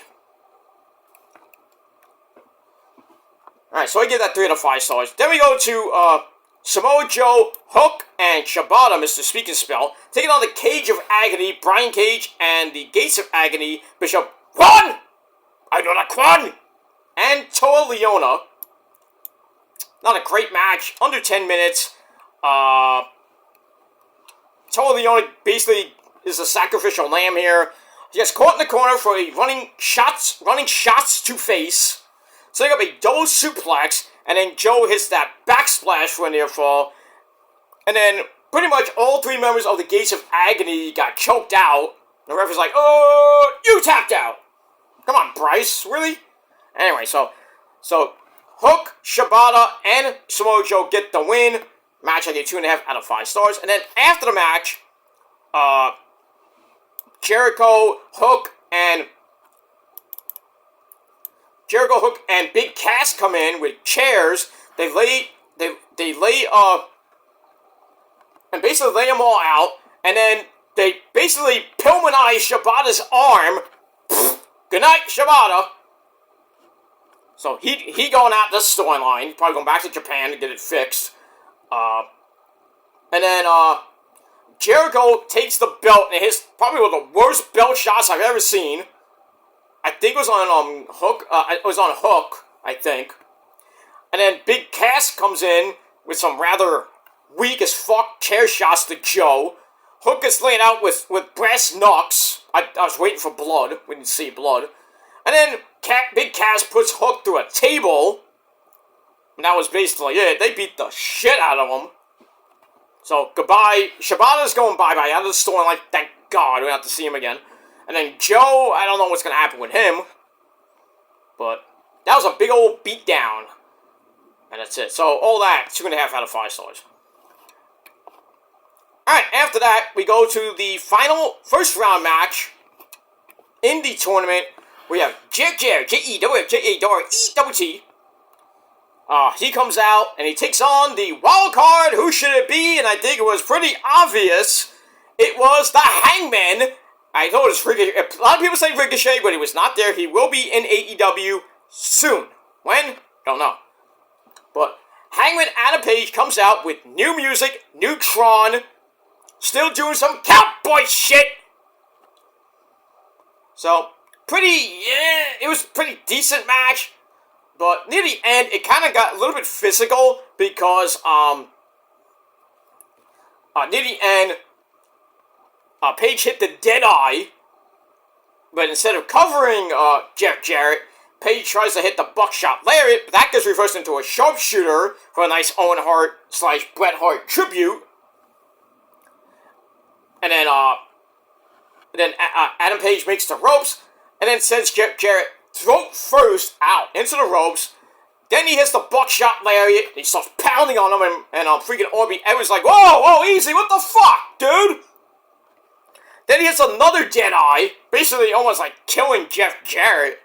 Alright, so I give that 3 out of 5 stars. Then we go to Samoa Joe, Hook, and Shibata, Mr. Speak and Spell, taking on the Cage of Agony, Brian Cage, and the Gates of Agony, Bishop Kwan! I know that Kwan! And Toa Leona. Not a great match, under 10 minutes. Toa Leona basically is a sacrificial lamb here. He gets caught in the corner for a running shots to face. Setting up a double suplex, and then Joe hits that backsplash for a near fall. And then pretty much all 3 members of the Gates of Agony got choked out. The ref is like, oh, you tapped out. Come on, Bryce, really? Anyway, so Hook, Shibata, and Samoa Joe get the win. Match I gave 2.5 out of 5 stars. And then after the match, Jericho, Hook, and Big Cass come in with chairs. They lay and basically lay them all out, and then they basically Pillmanize Shibata's arm. Good night, Shibata. So he going out this storyline. Probably going back to Japan to get it fixed. And then Jericho takes the belt and hits probably one of the worst belt shots I've ever seen. I think it was on Hook. It was on Hook, I think. And then Big Cass comes in with some rather weak as fuck chair shots to Joe. Hook gets laid out with brass knucks. I was waiting for blood. We didn't see blood. And then Big Cass puts Hook through a table. And that was basically it. They beat the shit out of him. So, goodbye. Shibata's going bye-bye out of the storyline. Thank God. We don't have to see him again. And then Joe, I don't know what's going to happen with him. But that was a big old beatdown. And that's it. So, all that, 2.5 out of 5 stars. Alright, after that, we go to the final first round match in the tournament. We have J-E-W-J-E-W-E-T. He comes out and he takes on the wild card. Who should it be? And I think it was pretty obvious. It was the Hangman. I know it's Ricochet. A lot of people say Ricochet, but he was not there. He will be in AEW soon. When? Don't know. But Hangman Adam Page comes out with new music, new Tron, still doing some cowboy shit. So, it was a pretty decent match. But near the end, it kind of got a little bit physical because, near the end, Page hit the dead eye, but instead of covering Jeff Jarrett, Page tries to hit the buckshot lariat, but that gets reversed into a sharpshooter for a nice Owen Hart / Bret Hart tribute. And then Adam Page makes the ropes, and then sends Jeff Jarrett throat first out into the ropes. Then he hits the buckshot lariat, and he starts pounding on him, and freaking Orby Edwards like, whoa, easy, what the fuck, dude? Then he hits another dead eye, basically almost like killing Jeff Jarrett.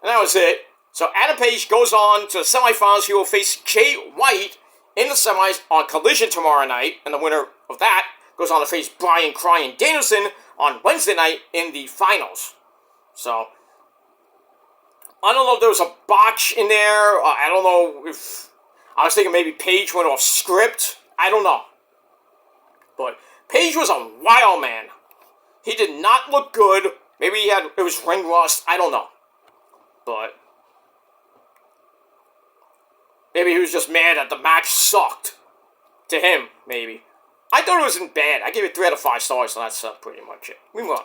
And that was it. So Adam Page goes on to the semifinals. He will face Jay White in the semis on Collision tomorrow night. And the winner of that goes on to face Bryan Crying Danielson on Wednesday night in the finals. So, I don't know if there was a botch in there. I don't know if... I was thinking maybe Page went off script. I don't know. But Page was a wild man. He did not look good. Maybe it was ring rust. I don't know. but maybe he was just mad that the match sucked. To him, maybe. I thought it wasn't bad. I gave it 3 out of 5 stars, so that's pretty much it. Move on.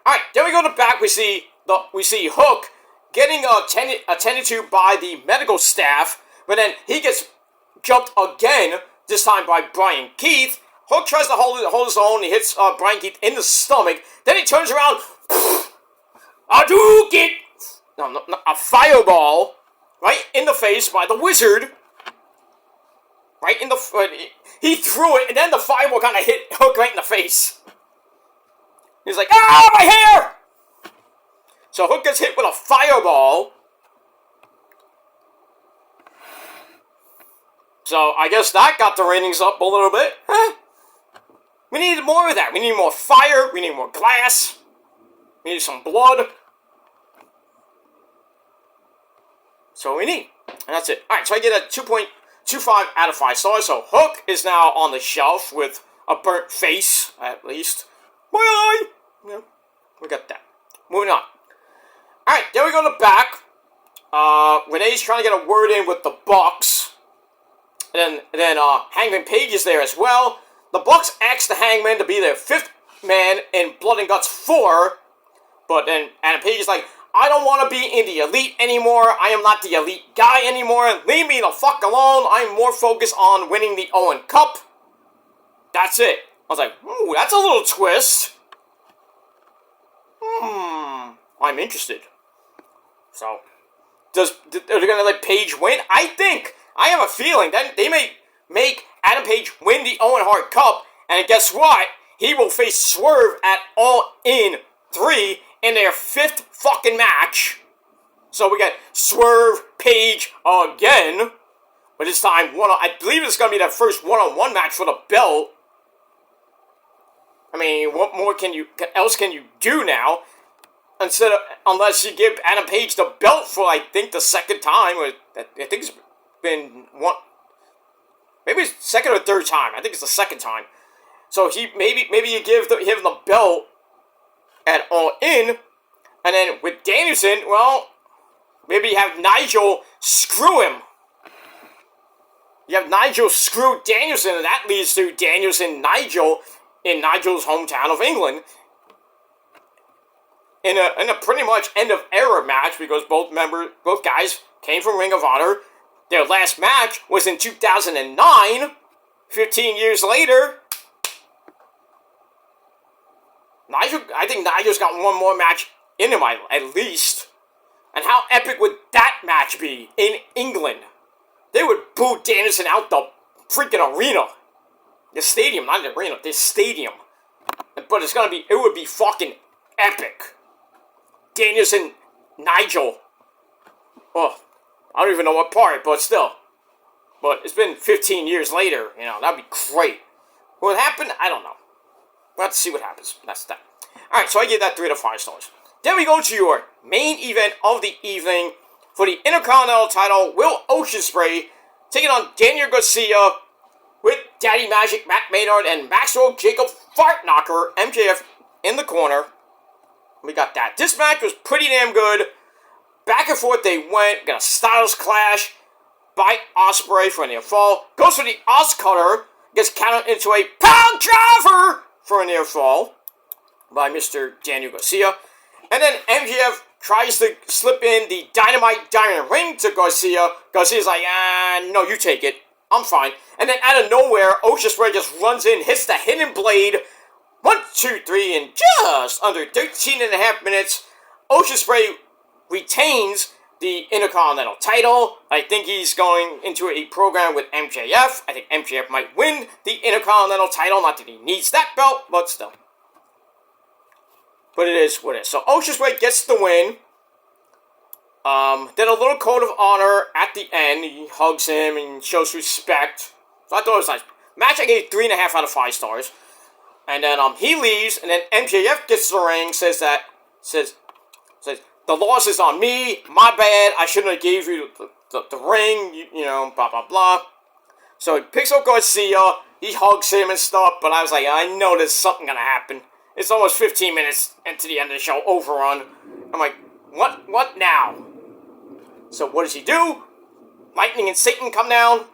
Alright, then we go to the back. We see Hook getting attended to by the medical staff, but then he gets jumped again, this time by Brian Keith. Hook tries to hold his own. He hits Brian Keith in the stomach. Then he turns around. A fireball right in the face by the Wizard. Right in the foot. He threw it, and then the fireball kind of hit Hook right in the face. He's like, ah, my hair! So Hook gets hit with a fireball. So I guess that got the ratings up a little bit. Huh? We need more of that. We need more fire. We need more glass. We need some blood. So we need. And that's it. Alright, so I get a 2.25 out of 5 stars. So Hook is now on the shelf with a burnt face, at least. My eye! Yeah, we got that. Moving on. Alright, then we go to the back. Renee's trying to get a word in with the Bucks. And then Hangman Page is there as well. The Bucks asked the Hangman to be their 5th man in Blood and Guts 4. But then Adam Page is like, I don't want to be in the Elite anymore. I am not the Elite guy anymore. Leave me the fuck alone. I'm more focused on winning the Owen Cup. That's it. I was like, ooh, that's a little twist. I'm interested. So, are they going to let Page win? I have a feeling that they may make Adam Page win the Owen Hart Cup, and guess what? He will face Swerve at All In 3 in their 5th fucking match. So we got Swerve, Page again, but this time, I believe it's going to be their first one-on-one match for the belt. I mean, what more else can you do now? Unless you give Adam Page the belt for, I think, the 2nd time. I think it's been maybe it's 2nd or 3rd time. I think it's the 2nd time. So maybe you give him the belt at All In, and then with Danielson, well, maybe you have Nigel screw him. You have Nigel screw Danielson, and that leads to Danielson-Nigel in Nigel's hometown of England. In a pretty much end-of-era match, because both guys came from Ring of Honor. Their last match was in 2009, 15 years later. I think Nigel's got one more match in him, at least. And how epic would that match be in England? They would boo Danielson out the freaking arena. The stadium, not the arena, the stadium. But it would be fucking epic. Danielson, Nigel. Oh, I don't even know what part, but still. But it's been 15 years later, that'd be great. What happened? I don't know. We'll have to see what happens. That's that. Alright, so I give that 3 out of 5 stars. Then we go to your main event of the evening. For the Intercontinental title, Will Ospreay taking on Daniel Garcia with Daddy Magic, Matt Maynard, and Maxwell Jacob Fartknocker, MJF, in the corner. We got that. This match was pretty damn good. Back and forth they went. Got a Styles Clash by Ospreay for a near fall. Goes for the Oscutter. Gets counted into a Pound Driver for a near fall by Mr. Daniel Garcia. And then MJF tries to slip in the Dynamite Diamond Ring to Garcia. Garcia's like, no, you take it. I'm fine. And then out of nowhere, Ospreay just runs in, hits the Hidden Blade. 1, 2, 3, in just under 13 and a half minutes, Ospreay retains the Intercontinental title. I think he's going into a program with MJF. I think MJF might win the Intercontinental title. Not that he needs that belt, but still. But it is what it is. So Ospreay gets the win. Then a little code of honor at the end. He hugs him and shows respect. So I thought it was nice. Match I gave 3.5 out of 5 stars. And then he leaves, and then MJF gets the ring, says the loss is on me, my bad, I shouldn't have gave you the ring, blah, blah, blah. So he picks up Garcia, he hugs him and stuff, but I was like, I know there's something gonna happen. It's almost 15 minutes into the end of the show, overrun. I'm like, what now? So what does he do? Lightning and Satan come down?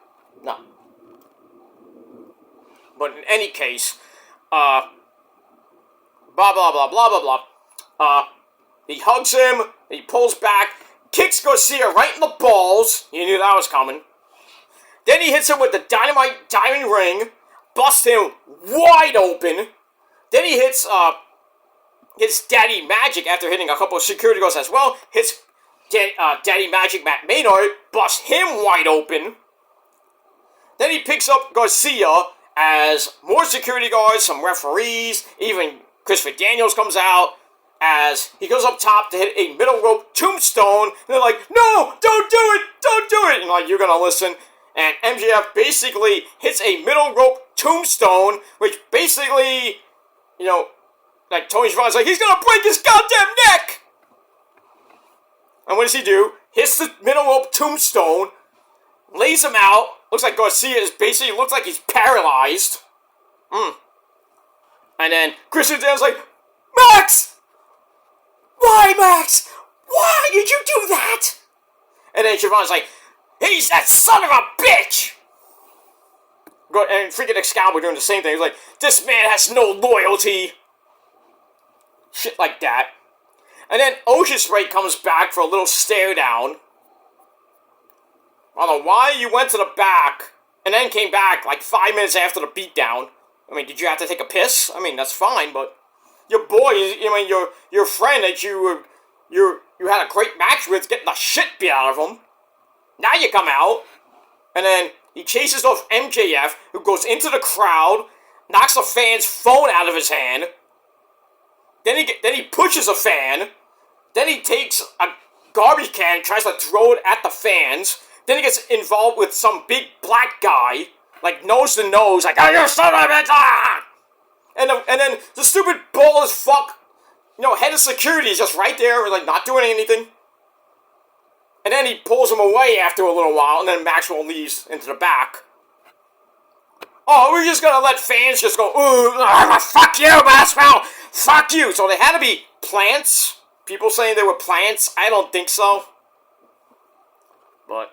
No. But in any case, blah, blah, blah, blah, blah, blah. He hugs him, he pulls back, kicks Garcia right in the balls. You knew that was coming. Then he hits him with the dynamite diamond ring, busts him wide open. Then he hits Daddy Magic after hitting a couple of security guards as well. Hits Daddy Magic Matt Maynard, busts him wide open. Then he picks up Garcia as more security guards, some referees, even Christopher Daniels comes out as he goes up top to hit a middle rope tombstone. And they're like, no, don't do it, don't do it. And like, you're gonna listen. And MJF basically hits a middle rope tombstone, which basically, you know, like Tony Schiavone's like, he's gonna break his goddamn neck! And what does he do? Hits the middle rope tombstone, lays him out. Looks like Garcia is basically, looks like he's paralyzed. And then Christian Daniels like, Max! Why, Max? Why did you do that? And then Schiavone's like, he's that son of a bitch! And freaking Excalibur doing the same thing. He's like, this man has no loyalty. Shit like that. And then Ocean Spray comes back for a little stare down. I don't know why you went to the back and then came back like 5 minutes after the beatdown. I mean, did you have to take a piss? I mean, that's fine, but your boy, your friend that you had a great match with, getting the shit beat out of him. Now you come out, and then he chases off MJF, who goes into the crowd, knocks a fan's phone out of his hand. Then he pushes a fan. Then he takes a garbage can and tries to throw it at the fans. Then he gets involved with some big black guy, like nose to nose, like, oh, you son of a bitch! Ah! And then the stupid ball as fuck, head of security is just right there, like not doing anything. And then he pulls him away after a little while, and then Maxwell leaves into the back. Oh, we're just gonna let fans just go, ooh, fuck you, Maxwell! Fuck you! So they had to be plants. People saying they were plants. I don't think so. But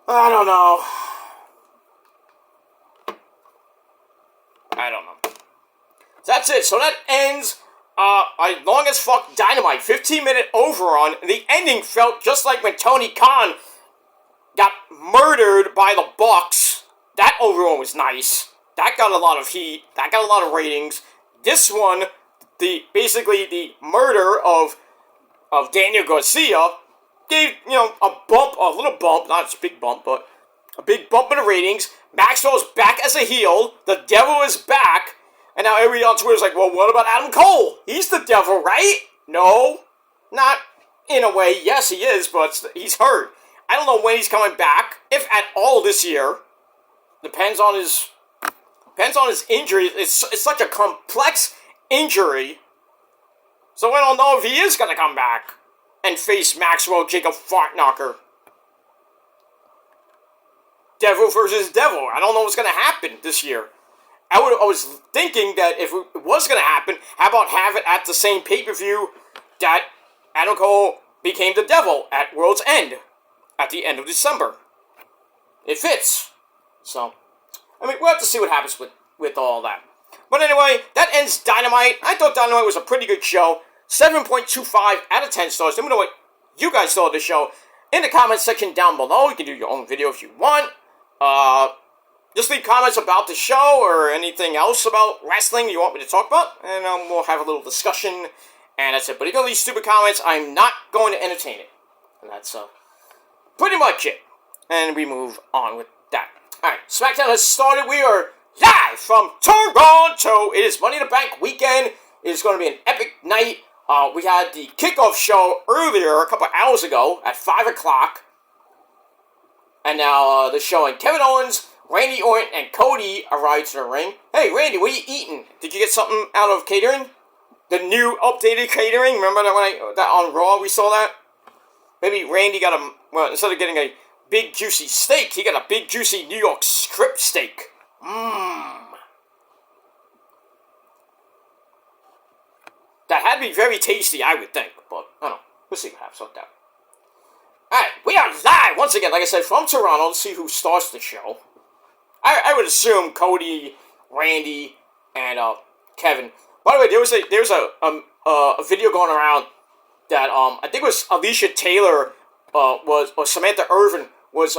I don't know. So that's it. So that ends a long as fuck Dynamite 15-minute overrun. The ending felt just like when Tony Khan got murdered by the Bucks. That overrun was nice. That got a lot of heat. That got a lot of ratings. This one, basically the murder of Daniel Garcia gave, a little bump, not a big bump, but a big bump in the ratings. Maxwell's back as a heel. The devil is back. And now everybody on Twitter is like, well, what about Adam Cole? He's the devil, right? No. Not in a way. Yes, he is, but he's hurt. I don't know when he's coming back, if at all this year. Depends on his injury. It's such a complex injury. So I don't know if he is going to come back and face Maxwell Jacob Fartknocker. Devil versus devil. I don't know what's going to happen this year. I was thinking that if it was going to happen, how about have it at the same pay-per-view that Adam Cole became the devil at World's End at the end of December. It fits. So, I mean, we'll have to see what happens with all that. But anyway, that ends Dynamite. I thought Dynamite was a pretty good show. 7.25 out of 10 stars. Let me know what you guys thought of the show in the comments section down below. You can do your own video if you want. Just leave comments about the show or anything else about wrestling you want me to talk about, and we'll have a little discussion, and that's it. But if you leave stupid comments, I'm not going to entertain it. And that's pretty much it. And we move on with that. Alright, SmackDown has started. We are live from Toronto. It is Money in the Bank weekend. It is going to be an epic night. We had the kickoff show earlier, a couple hours ago, at 5 o'clock. And now the show, and Kevin Owens, Randy Orton, and Cody arrived to the ring. Hey, Randy, what are you eating? Did you get something out of catering? The new updated catering? Remember that that on Raw we saw that? Maybe Randy got instead of getting a big juicy steak, he got a big juicy New York strip steak. That had to be very tasty, I would think. But, I don't know. We'll see what happens with that. we are live once again, like I said, from Toronto. Let's see who starts the show. I would assume Cody, Randy, and Kevin. By the way, there was a video going around that I think it was Alicia Taylor or Samantha Irvin was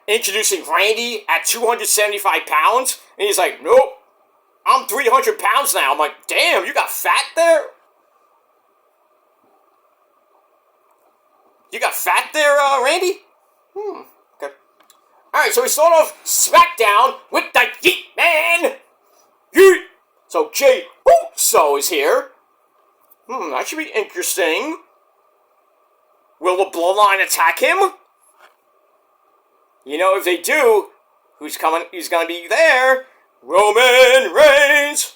introducing Randy at 275 pounds, and he's like, nope, I'm 300 pounds now. I'm like, damn, you got fat there? You got fat there, Randy? Okay. Alright, so we start off SmackDown with the Yeet Man! Yeet! So Jey Uso is here. That should be interesting. Will the Bloodline attack him? You know, if they do, who's coming? Who's gonna be there? Roman Reigns!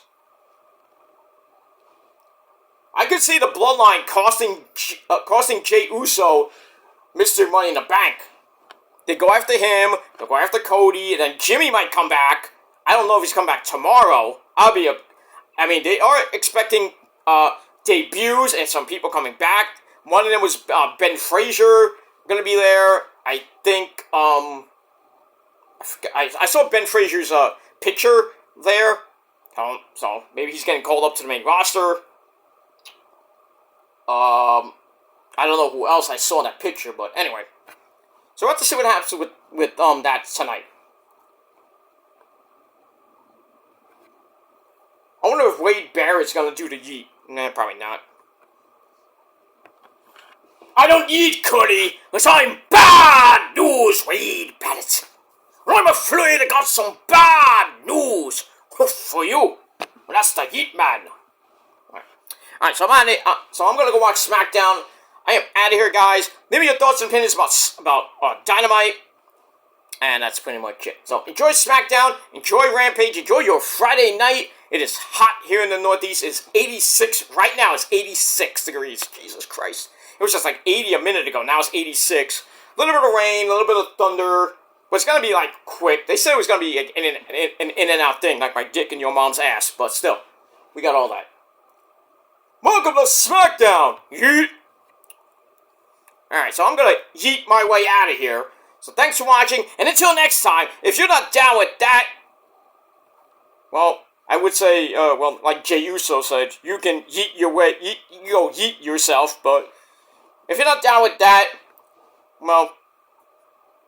I could see the Bloodline costing Jey Uso Mr. Money in the Bank. They go after him, they'll go after Cody, and then Jimmy might come back. I don't know if he's coming back tomorrow. They are expecting debuts and some people coming back. One of them was Ben Frazier gonna be there. I think, I saw Ben Frazier's picture there. So maybe he's getting called up to the main roster. I don't know who else I saw in that picture, but anyway. So we'll have to see what happens with that tonight. I wonder if Wade Barrett's gonna do the yeet. Nah, probably not. I don't eat, Cody, because I'm bad news, Wade Barrett. I'm afraid I got some bad news for you. Well, that's the Yeet Man. Alright, so I'm gonna go watch SmackDown. I am out of here, guys. Leave me your thoughts and opinions about Dynamite. And that's pretty much it. So enjoy SmackDown, enjoy Rampage, enjoy your Friday night. It is hot here in the Northeast. It's 86 right now. It's 86 degrees. Jesus Christ. It was just like 80 a minute ago. Now it's 86. A little bit of rain, a little bit of thunder. But it's going to be like quick. They said it was going to be an in and out thing, like my dick in your mom's ass. But still, we got all that. Welcome to SmackDown. Yeet. Alright, so I'm going to yeet my way out of here. So thanks for watching. And until next time, if you're not down with that, well, I would say, like Jey Uso said, you can yeet your way, yeet yourself, but if you're not down with that, well,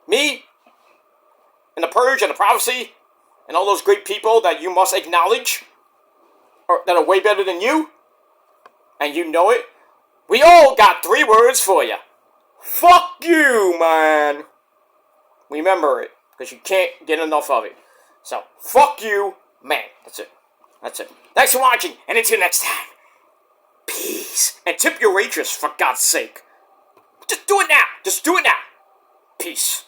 me, and the Purge, and the Prophecy, and all those great people that you must acknowledge, or that are way better than you, and you know it, we all got 3 words for you. Fuck you, man. Remember it, because you can't get enough of it. So, fuck you, man. That's it. That's it. Thanks for watching, and until next time, peace. And tip your waitress, for God's sake. Just do it now. Just do it now. Peace.